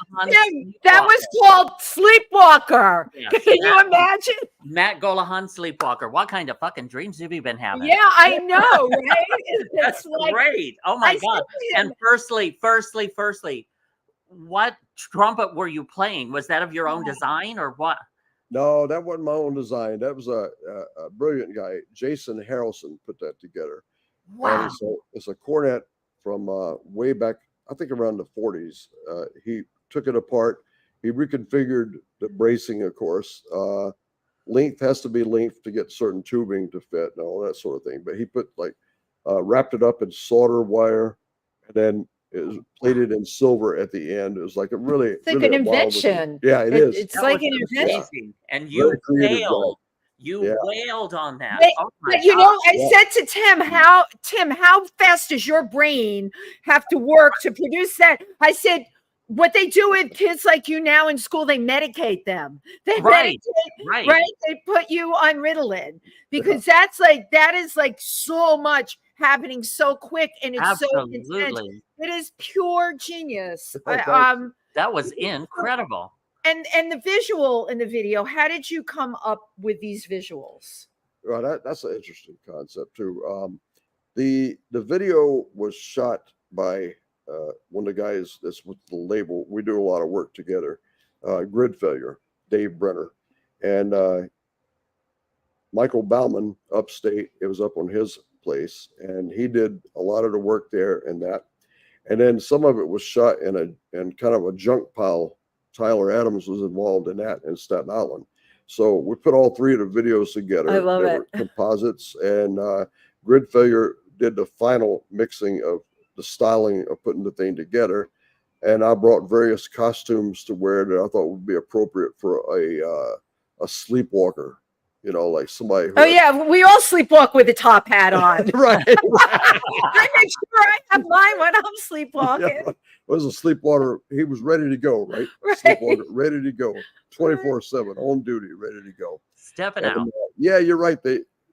that was called Sleepwalker. Yes, Can you imagine? Mac Gollehon Sleepwalker. What kind of fucking dreams have you been having? Yeah, I know, right? That's great. Oh my God. And firstly, what trumpet were you playing? Was that of your own design or what? No, that wasn't my own design. That was a brilliant guy, Jason Harrelson, put that together. Wow. And it's a cornet from way back, I think around the 40s. He took it apart. He reconfigured the bracing, of course. Length has to be length to get certain tubing to fit and all that sort of thing. But he put wrapped it up in solder wire, and then it was plated in silver at the end. It was like It's like an invention. Yeah, it is. It's like an invention. And you wailed. You wailed on that. But I said to Tim, how fast does your brain have to work to produce that? I said, what they do with kids like you now in school, they medicate them. They medicate, right? They put you on Ritalin because that is like so much happening so quick and it's so intense. It is pure genius. That was incredible. And the visual in the video, how did you come up with these visuals? Well, that's an interesting concept too. The video was shot by one of the guys that's with the label. We do a lot of work together. Grid Failure, Dave Brenner, and Michael Bauman upstate. It was up on his place, and he did a lot of the work there and that. And then some of it was shot in kind of a junk pile. Tyler Adams was involved in that in Staten Island. So we put all three of the videos together. I love it. Composites, and Grid Failure did the final mixing of the styling of putting the thing together. And I brought various costumes to wear that I thought would be appropriate for a sleepwalker. You know, like somebody. We all sleepwalk with a top hat on. Right. I make sure I have mine when I'm sleepwalking. Yeah. Was a sleepwalker. He was ready to go, right? Sleepwalker, ready to go, 24/7, on duty, ready to go. Stepping out. Yeah, you're right.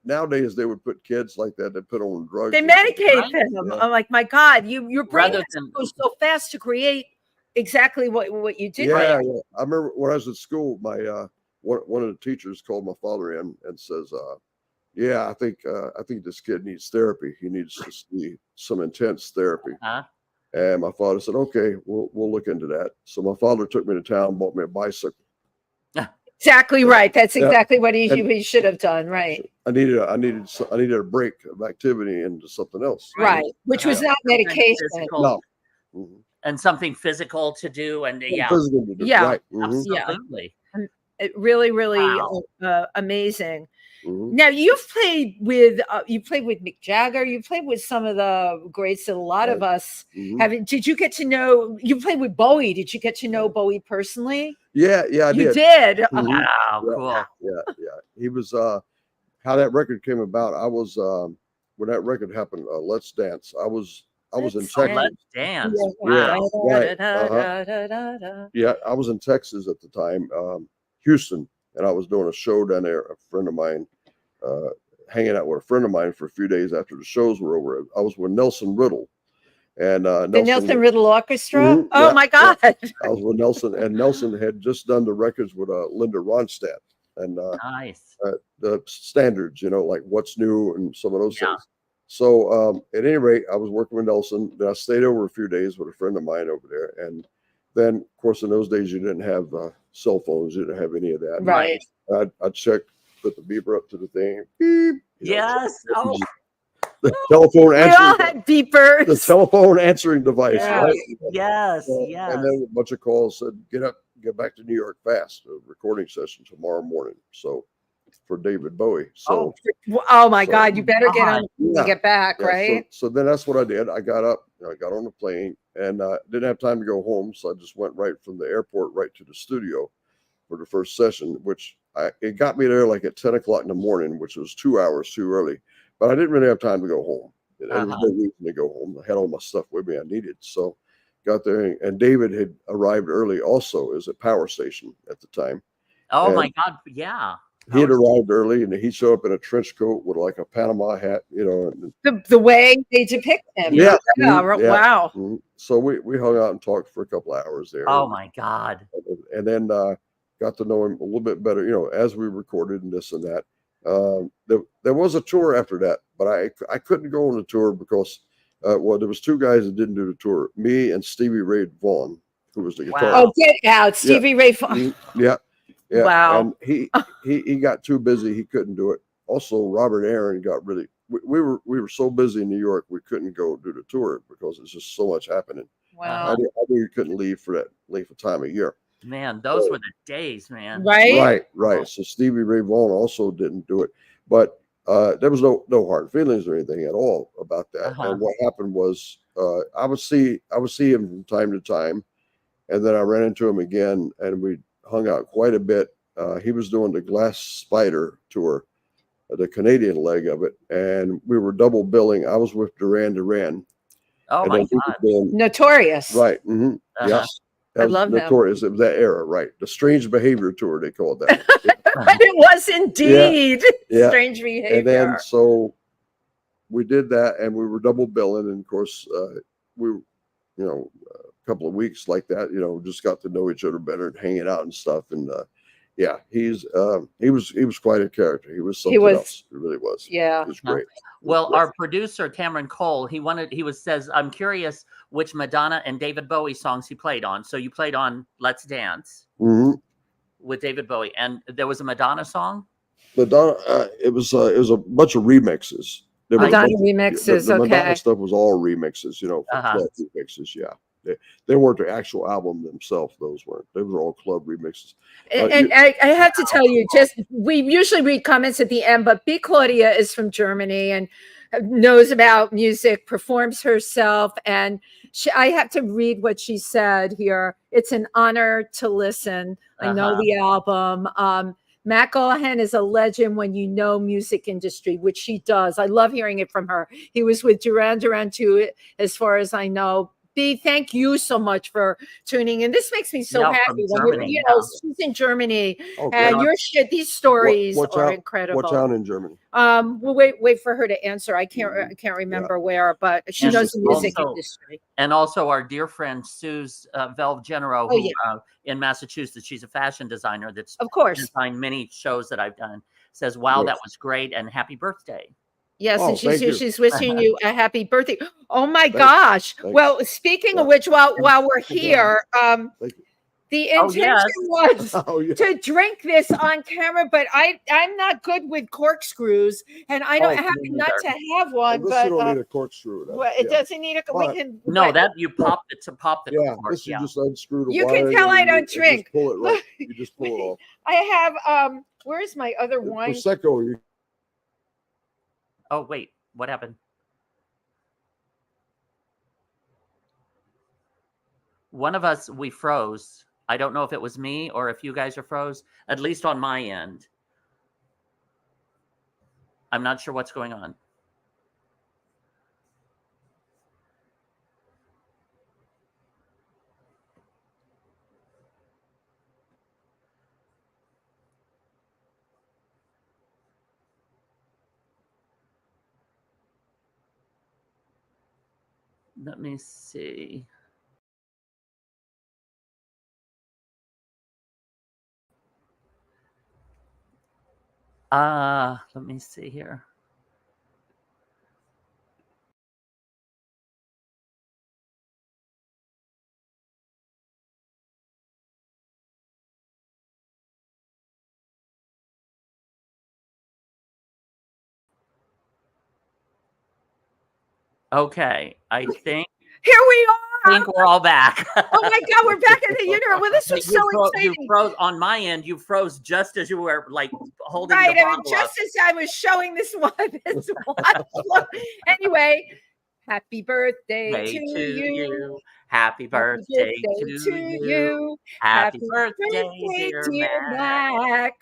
Nowadays they would put kids like that. They put on drugs. They medicate them. Yeah. I'm like, my God, your brain goes so fast to create exactly what you did. Yeah. I remember when I was at school, my one of the teachers called my father in and says, I think this kid needs therapy. He needs to see some intense therapy. And my father said, okay, we'll look into that. So my father took me to town, bought me a bicycle. Exactly right. That's exactly what he should have done. Right. I needed a break of activity into something else. Right. Which was not medication. No. Mm-hmm. And something physical to do. And physical to do. Yeah. Right. Absolutely. It really amazing. Mm-hmm. Now you've played with Mick Jagger. You played with some of the greats that a lot of us have. Did you get to know? You played with Bowie. Did you get to know Bowie personally? Yeah, I did. You did. Mm-hmm. Wow, cool. Yeah. He was how that record came about. I was when that record happened. Let's Dance. I was in Texas. Let's Dance. Wow. Yeah, I was in Texas at the time, Houston. And I was doing a show down there. A friend of mine, hanging out with a friend of mine for a few days after the shows were over. I was with Nelson Riddle, and the Nelson Riddle Orchestra. Mm-hmm, oh my God! Yeah. I was with Nelson, and Nelson had just done the records with Linda Ronstadt, and nice the standards, like What's New and some of those things. So at any rate, I was working with Nelson. Then I stayed over a few days with a friend of mine over there, and then of course in those days you didn't have cell phones. You didn't have any of that. Right. I'd check, put the beeper up to the thing. Beep. Yes. The telephone answering. We all had beepers. The telephone answering device. Yes. Right? Yes. And then a bunch of calls said, get back to New York fast. A recording session tomorrow morning. So for David Bowie. So. Oh my God! You better get on to get back, right? So then that's what I did. I got up. I got on the plane and didn't have time to go home, so I just went right from the airport right to the studio for the first session, which it got me there like at 10 o'clock in the morning, which was 2 hours too early. But I didn't really have time to go home. There was no reason to go home. I had all my stuff with me I needed. So got there, and David had arrived early also. It was at Power Station at the time. Oh my God. Yeah. He had arrived early, and he showed up in a trench coat with like a Panama hat, And, the way they depict him. Yeah. Wow. So we hung out and talked for a couple of hours there. Oh my God. And then got to know him a little bit better, as we recorded and this and that. There was a tour after that, but I couldn't go on the tour because there was two guys that didn't do the tour, me and Stevie Ray Vaughan, who was the guitarist. Oh, get out, Stevie Ray Vaughan. Yeah. Wow. And he got too busy, he couldn't do it. Also, Robert Aaron got really. We were so busy in New York, we couldn't go do the tour because it's just so much happening. Wow. I knew you couldn't leave for that length of time of year. Man, those were the days, man. Right. Right. So Stevie Ray Vaughan also didn't do it, but there was no hard feelings or anything at all about that. And what happened was I would see him from time to time, and then I ran into him again, and we hung out quite a bit. He was doing the Glass Spider tour, the Canadian leg of it, and we were double billing. I was with Duran Duran. Oh my God. Notorious. Right. Mm-hmm. Yeah. I love Notorious. It was that era, right? The Strange Behavior tour, they called that. It was indeed Strange Behavior. And then so we did that, and we were double billing, and of course we, a couple of weeks like that, just got to know each other better and hanging out and stuff, and he was quite a character. He was something else. He really was. Yeah. It was great. Well, our producer Cameron Cole, says, I'm curious which Madonna and David Bowie songs he played on. So you played on Let's Dance with David Bowie, and there was a Madonna song. Madonna, it was a bunch of remixes. Madonna remixes. The okay. Madonna stuff was all remixes, for club remixes. Yeah. They weren't the actual album themselves. Those weren't. They were all club remixes. And I have to tell you, we usually read comments at the end, but B. Claudia is from Germany and knows about music, performs herself. And I have to read what she said here. It's an honor to listen. I know the album. Mac Gollehon is a legend when you know music industry, which she does. I love hearing it from her. He was with Duran Duran too, as far as I know. B, thank you so much for tuning in. This makes me so happy. Germany, she's in Germany, and these stories are incredible. What town in Germany? We'll wait for her to answer. I can't remember where, but she knows the music industry. And also our dear friend Suze Velv Genero, who in Massachusetts, she's a fashion designer that's of course designed many shows that I've done. Says, wow, that was great, and happy birthday. Yes, and she's wishing you a happy birthday. Oh my gosh. Thanks. Well, speaking of which, while we're here, the intention was to drink this on camera, but I'm not good with corkscrews, and I don't happen not to have one. But you don't need a corkscrew. It doesn't need a. We can. That you pop it to pop the cork. This you just unscrew the You wire. can tell I don't drink. Just pull it right. You just pull it off. I have. Where's my other wine? Prosecco. Oh, wait, what happened? One of us, we froze. I don't know if it was me or if you guys are froze, at least on my end. I'm not sure what's going on. Let me see. Let me see here. Okay, I think. Here we are. I think we're all back. Oh my God, we're back in the universe. Well, this was so exciting. You froze on my end. You froze just as you were holding the bottle just as I was showing this one. Anyway, happy birthday to you. Happy birthday to you. Happy birthday, dear Mac.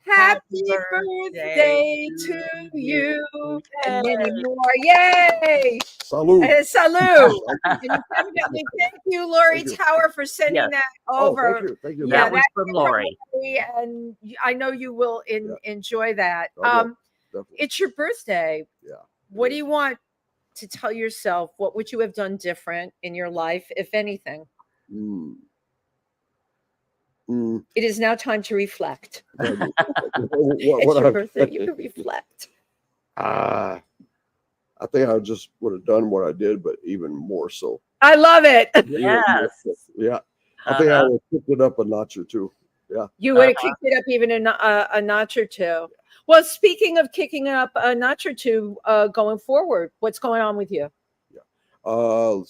Happy birthday to you and many more. Yay! Salute. Salute. And definitely thank you, Lori Thank you. Tower, for sending Yes. that Oh, over. thank you. Thank you. Yeah, That was from Lori. And I know you will enjoy that. I will, definitely. It's your birthday. Yeah. What do you want to tell yourself? What would you have done different in your life, if anything? It is now time to reflect. It's your birthday. You can reflect. I think I just would have done what I did, but even more so. I love it. Yes. Yeah. I think I would have picked it up a notch or two. Yeah. You would have kicked it up even a notch or two. Well, speaking of kicking up a notch or two going forward, what's going on with you? Well,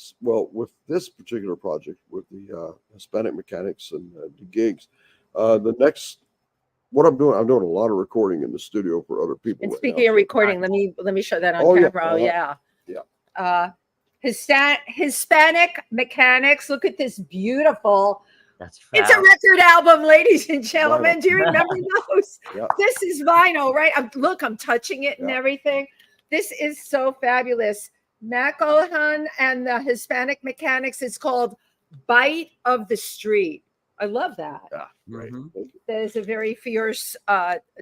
with this particular project, with the Hispanic mechanics and the gigs, the next, what I'm doing a lot of recording in the studio for other people. And right speaking now, of recording, let me show that on camera. Yeah. Hispanic mechanics. Look at this beautiful. That's It's a record album, ladies and gentlemen. Vinyl. Do you remember those? Yeah. This is vinyl, right? I'm touching it and everything. This is so fabulous. Mac Gollehon and the Hispanic mechanics. It's called Bite of the Street. I love that. Yeah, right. Mm-hmm. That is a very fierce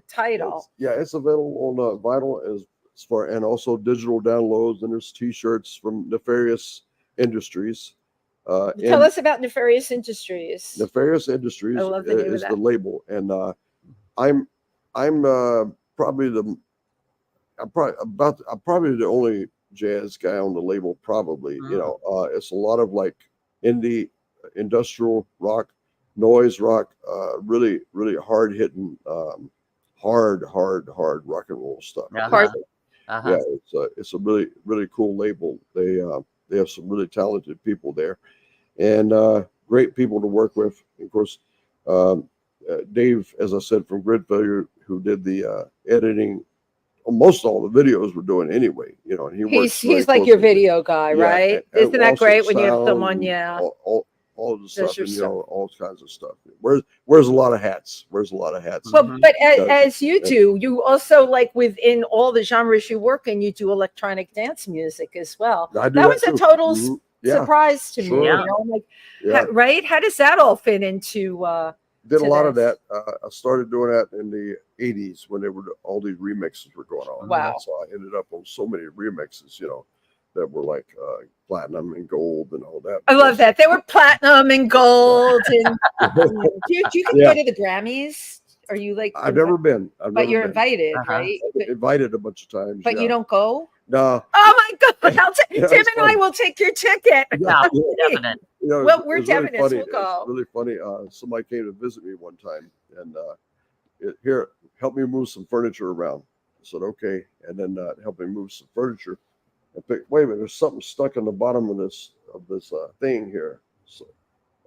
title. It's available on vinyl as far, and also digital downloads. And there's T-shirts from Nefarious Industries. Tell us about Nefarious Industries. Nefarious Industries I love the name of is that. the label, and I'm probably the only jazz guy on the label. Probably, you know, it's a lot of like indie, industrial rock, noise rock, really hard hitting, hard rock and roll stuff. Yeah, it's a really cool label. They have some really talented people there, and great people to work with. Of course, Dave, as I said, from Grid Failure, who did the editing. Most all the videos we're doing anyway, you know, and he's like your video guy, right? Isn't that great when you have someone? All of the stuff, and all kinds of stuff. Wears a lot of hats. Well, but as you do, you also, like, within all the genres you work in, you do electronic dance music as well. That was a total surprise to me. You know, like, right? How does that all fit into? Did a lot of that. I started doing that in the 80s when all these remixes were going on. Wow. So I ended up on so many remixes, you know, that were like platinum and gold and all that. I love that. They were platinum and gold. And do you get to go to the Grammys? Are you like? I've never been. But you're invited, right? Invited a bunch of times. But you don't go? No. Oh my God! Tim and I will take your ticket. Yeah, definite. You know, well, we're really definite. Funny. We'll go. It's really funny. Somebody came to visit me one time, and here, help me move some furniture around. I said, okay, and then help me move some furniture. And wait a minute, there's something stuck on the bottom of this thing here. So,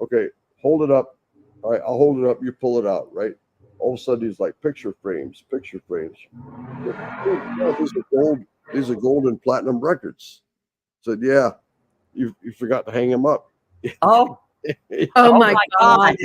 okay, hold it up. All right, I'll hold it up. You pull it out, right? All of a sudden, these like picture frames. Yeah, these are gold and platinum records. Said, yeah, you forgot to hang them up. Oh. Oh my God.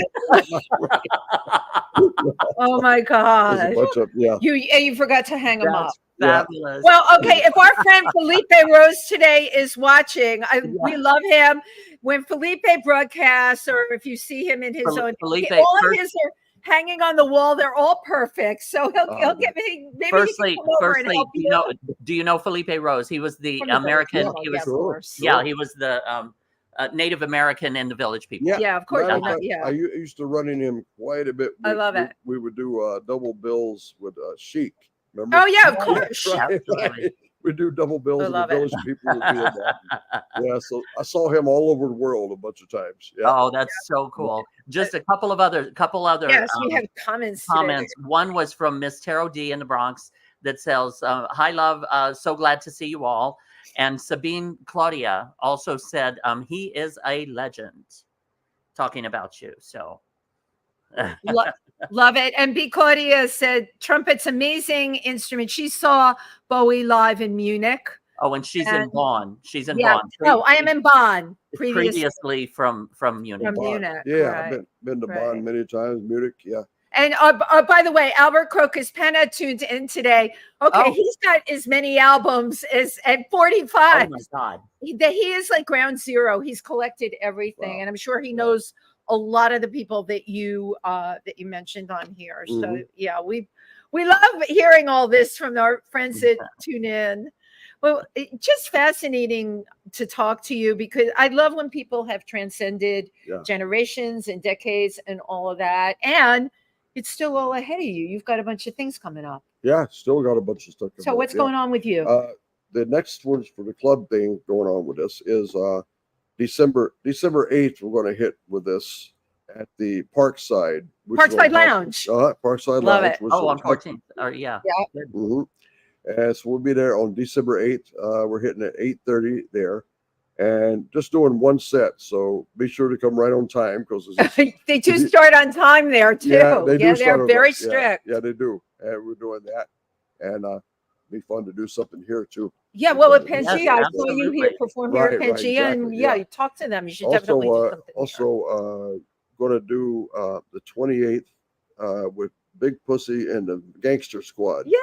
Oh my God. You forgot to hang them up. Fabulous. Well, okay, if our friend Felipe Rose today is watching, we love him. When Felipe broadcasts, or if you see him in his own, all of his are hanging on the wall. They're all perfect. So he'll get me. Maybe firstly, he can come over and help do you know Felipe Rose? He was the American. He was he was the Native American in the Village People. Yeah, of course. I used to run into him quite a bit. I love it. We would do double bills with Chic. Remember? Oh yeah, of course. Right. We do double bills with the Village People. Yeah, so I saw him all over the world a bunch of times. Yeah. Oh, that's so cool. Just a couple other. Yes, we have comments. One was from Miss Taro D in the Bronx that says, "Hi, love. So glad to see you all." And Sabine Claudia also said, "He is a legend," talking about you. So. Love it. And B. Claudia said, trumpet's amazing instrument. She saw Bowie live in Munich. Oh, and she's in Bonn. She's in Bonn. Oh, I am in Bonn. Previously from Munich. From Munich. Yeah, right. I've been to Bonn many times. Munich, yeah. And by the way, Albert Crocus Penna tuned in today. Okay, Oh. he's got as many albums as at Oh 45. my God. He is like ground zero. He's collected everything, Wow. and I'm sure he knows a lot of the people that you mentioned on here. So Mhm. yeah, we love hearing all this from our friends that tune in. Well, just fascinating to talk to you, because I love when people have transcended generations and decades and all of that, and it's still all ahead of you. You've got a bunch of things coming up. Yeah, still got a bunch of stuff. So what's going on with you? The next ones for the club thing going on with this is December 8th. We're going to hit with this at the Parkside. Parkside Lounge. Parkside Love Lounge. it. Oh, on 14th. Yeah. Mm-hmm. And so we'll be there on December 8th. We're hitting at 8:30 there, and just doing one set. So be sure to come right on time, because they do start on time there too. Yeah, they do. They're very strict. Yeah, they do. And we're doing that, and be fun to do something here too. Yeah, well, at Yes, Pangea, I saw you here absolutely. perform here at Right, Pangea, and exactly, yeah, yeah. you talk to them. You should definitely do something. Also, going to do the 28th with Big Pussy and the Gangster Squad. Yay!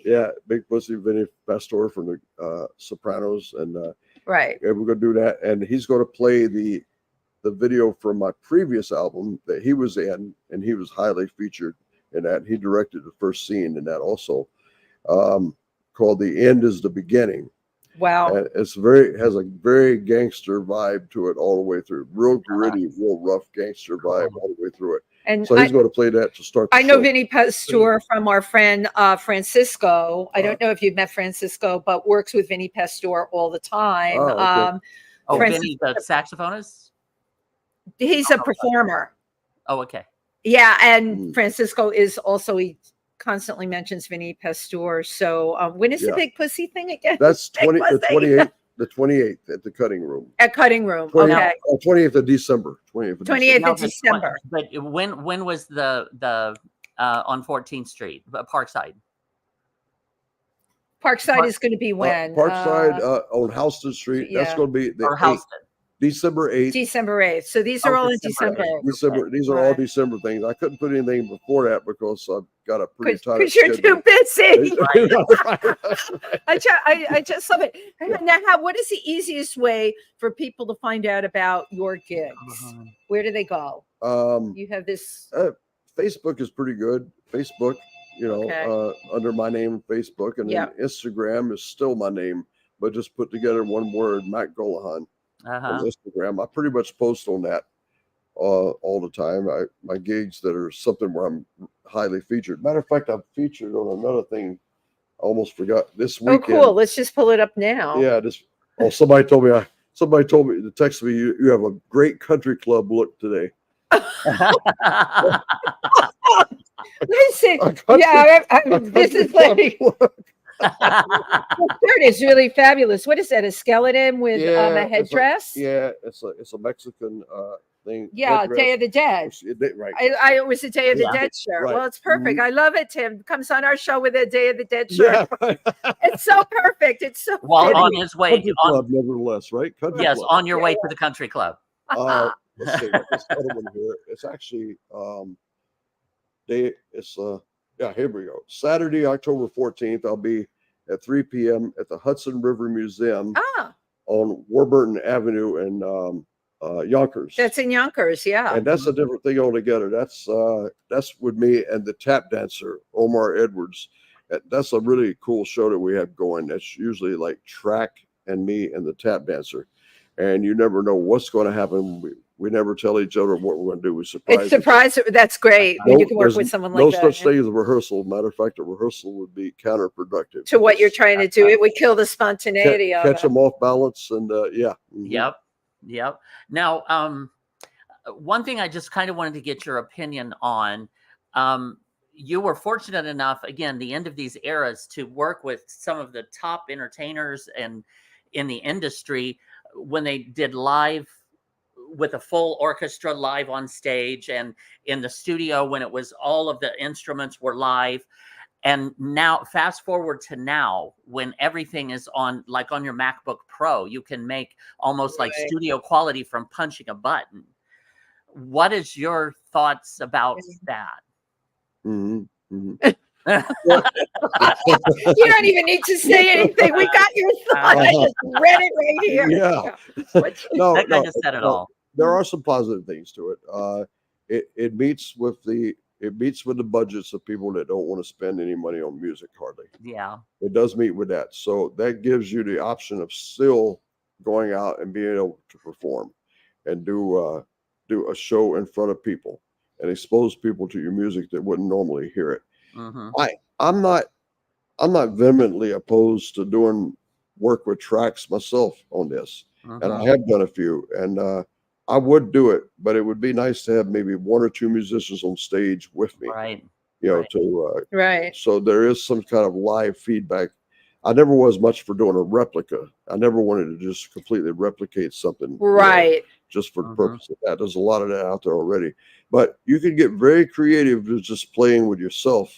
Yeah, Big Pussy, Vinny Pastor from the Sopranos, and right. And we're going to do that, and he's going to play the video from my previous album that he was in, and he was highly featured in that. He directed the first scene in that also, called "The End Is the Beginning." Wow. And has a very gangster vibe to it all the way through. Real gritty, real rough gangster vibe all the way through it. And so he's going to play that to start the I know show. Vinny Pastor from our friend Francisco. I don't know if you've met Francisco, but works with Vinny Pastor all the time. Okay. Vinny, the saxophonist? He's a performer. Oh, okay. Yeah, and Francisco is also, he constantly mentions Vinny Pastor. So when is the Big Pussy thing again? That's the 28th at the Cutting Room. At Cutting Room. 28th of December. 28th of December. But when was the on 14th Street, Parkside? Parkside is going to be when? Parkside on Houston Street. That's going to be December 8th. December 8th. So these are all in December. These are all December things. I couldn't put anything before that because I've got a pretty tight. Because you're too busy. I just love it. Now, what is the easiest way for people to find out about your gigs? Where do they go? You have this. Facebook is pretty good. Facebook, under my name, Facebook, and then Instagram is still my name, but just put together one word, Mac Gollehon. On Instagram, I pretty much post on that all the time. My gigs that are something where I'm highly featured. Matter of fact, I'm featured on another thing. I almost forgot this weekend. Oh, cool! Let's just pull it up now. Yeah, somebody told me to text me. You have a great country club look today. Listen, this is like. Shirt is really fabulous. What is that? A skeleton with a headdress? It's a Mexican thing. Yeah, headdress. Day of the Dead. Right. It was a Day of the Dead shirt. Right. Well, it's perfect. I love it. Tim comes on our show with a Day of the Dead shirt. Yeah, right. It's so perfect. It's so on his way. Country club, nevertheless, right? Country club. On your way to the country club. Let's see. This other one here. It's actually here we go. Saturday, October 14th, I'll be at 3 p.m. at the Hudson River Museum on Warburton Avenue in Yonkers. That's in Yonkers, yeah. And that's a different thing altogether. That's with me and the tap dancer, Omar Edwards. That's a really cool show that we have going. That's usually like track and me and the tap dancer. And you never know what's going to happen. We never tell each other what we're going to do. We surprise. It's surprise. That's great. When you can work with someone like that. No such thing as a rehearsal. Matter of fact, a rehearsal would be counterproductive to what you're trying to do. It would kill the spontaneity of it. Catch them off balance, and Yep. Now, one thing I just kind of wanted to get your opinion on. You were fortunate enough, again, the end of these eras, to work with some of the top entertainers and in the industry when they did live with a full orchestra live on stage, and in the studio when it was all of the instruments were live. And now fast forward to now when everything is on your MacBook Pro, you can make almost like studio quality from punching a button. What is your thoughts about that? You don't even need to say anything. We got your thought. I just read it right here. Yeah. That guy just said it all. There are some positive things to it. It meets with the budgets of people that don't want to spend any money on music hardly. Yeah. It does meet with that. So that gives you the option of still going out and being able to perform and do a show in front of people and expose people to your music that wouldn't normally hear it. I'm not vehemently opposed to doing work with tracks myself on this. And I have done a few, and I would do it, but it would be nice to have maybe one or two musicians on stage with me. Right. So there is some kind of live feedback. I never was much for doing a replica. I never wanted to just completely replicate something. Right. Just for the purpose of that. There's a lot of that out there already. But you can get very creative with just playing with yourself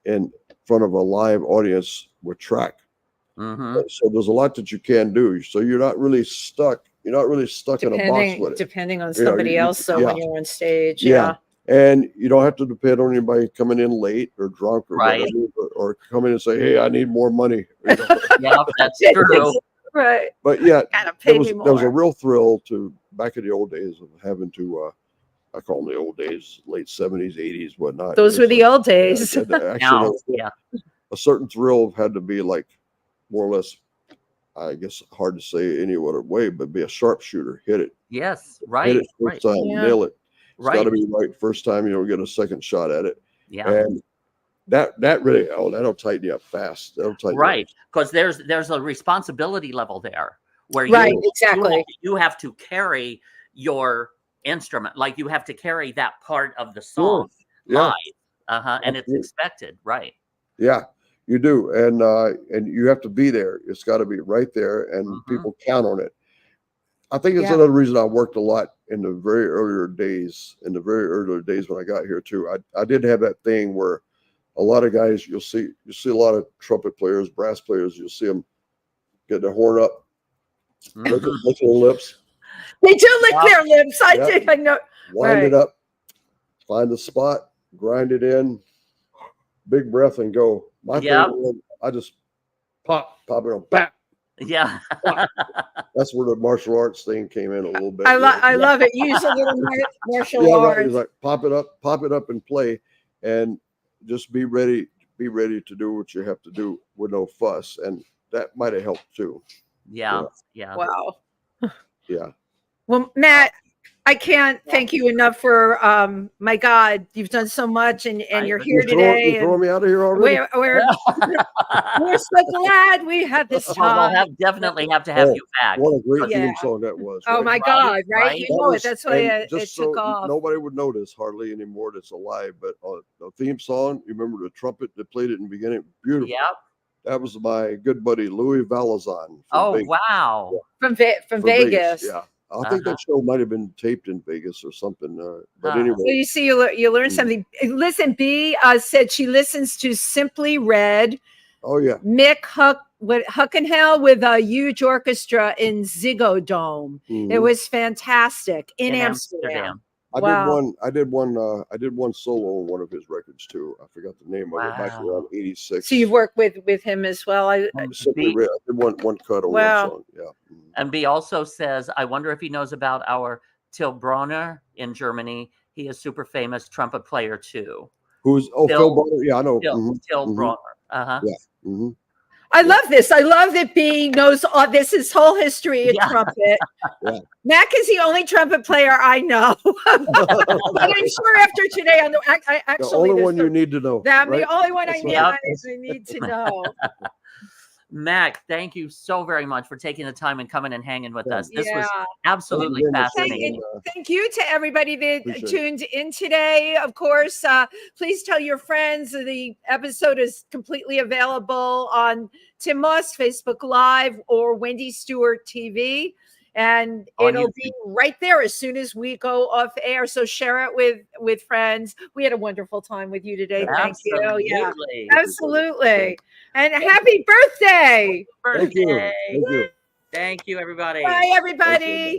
in front of a live audience with track. So there's a lot that you can do. So you're not really stuck. You're not really stuck in a box with it. Depending on somebody else. So when you're on stage. And you don't have to depend on anybody coming in late or drunk or whatever, or come in and say, "Hey, I need more money." Yeah, that's true. Right. But yeah, there was a real thrill to back in the old days of having to I call them the old days, late 70s, 80s, whatnot. Those were the old days. Actually, a certain thrill had to be like more or less, I guess, hard to say any other way, but be a sharpshooter. Hit it. Yes, right. Hit it first time, nail it. It's got to Right. be right first time. You don't get a second shot at it. Yeah. And that really, that'll tighten you up fast. That'll tighten you up. Right. Because there's a responsibility level there where you have to carry your instrument, like you have to carry that part of the song live. And it's expected, right? Yeah, you do. And you have to be there. It's got to be right there, and people count on it. I think it's another reason I worked a lot in the very earlier days when I got here too. I did have that thing where a lot of guys, you'll see a lot of trumpet players, brass players, you'll see them get their horn up, lick their lips. They do lick their lips. I know. Wind it up, find the spot, grind it in, big breath, and go. My favorite one, I just pop it on, bap. Yeah. That's where the martial arts thing came in a little bit. I love it. Use a little martial arts. Right. It's like pop it up and play, and just be ready to do what you have to do with no fuss. And that might have helped too. Yeah. Wow. Yeah. Well, Matt, I can't thank you enough for my God, you've done so much, and you're here today. You're throwing me out of here already. We're so glad we had this time. We'll definitely have to have you back. What a great theme song that was. Oh my God, right? You know it. That's why it took off. Nobody would notice hardly anymore that's alive, but the theme song, you remember the trumpet that played it in the beginning? Beautiful. Yep. That was my good buddy Louis Valazan. Wow. From Vegas. Yeah. I think that show might have been taped in Vegas or something. But anyway. So you see, you learn something. Listen, B said she listens to Simply Red. Oh, yeah. Mick Huckenhell with a huge orchestra in Ziggo Dome. It was fantastic in Amsterdam. I did one solo on one of his records too. I forgot the name of it, back around 86. So you've worked with him as well. I did one cut on one song. Yeah. And B also says, I wonder if he knows about our Till Bronner in Germany. He is super famous trumpet player too. Phil Bronner? Yeah, I know. Till Bronner. Yeah. I love this. I love that B knows all this, his whole history in trumpet. Mac is the only trumpet player I know. And I'm sure after today, I actually the only one you need to know. I'm the only one I need to know. Mac, thank you so very much for taking the time and coming and hanging with us. This was absolutely fascinating. Thank you to everybody that tuned in today. Of course, please tell your friends. The episode is completely available on Tym Moss Facebook Live or Wendy Stuart TV. And it'll be right there as soon as we go off air. So share it with friends. We had a wonderful time with you today. Thank you. Yeah, absolutely. And happy birthday. Thank you. Thank you, everybody. Bye, everybody.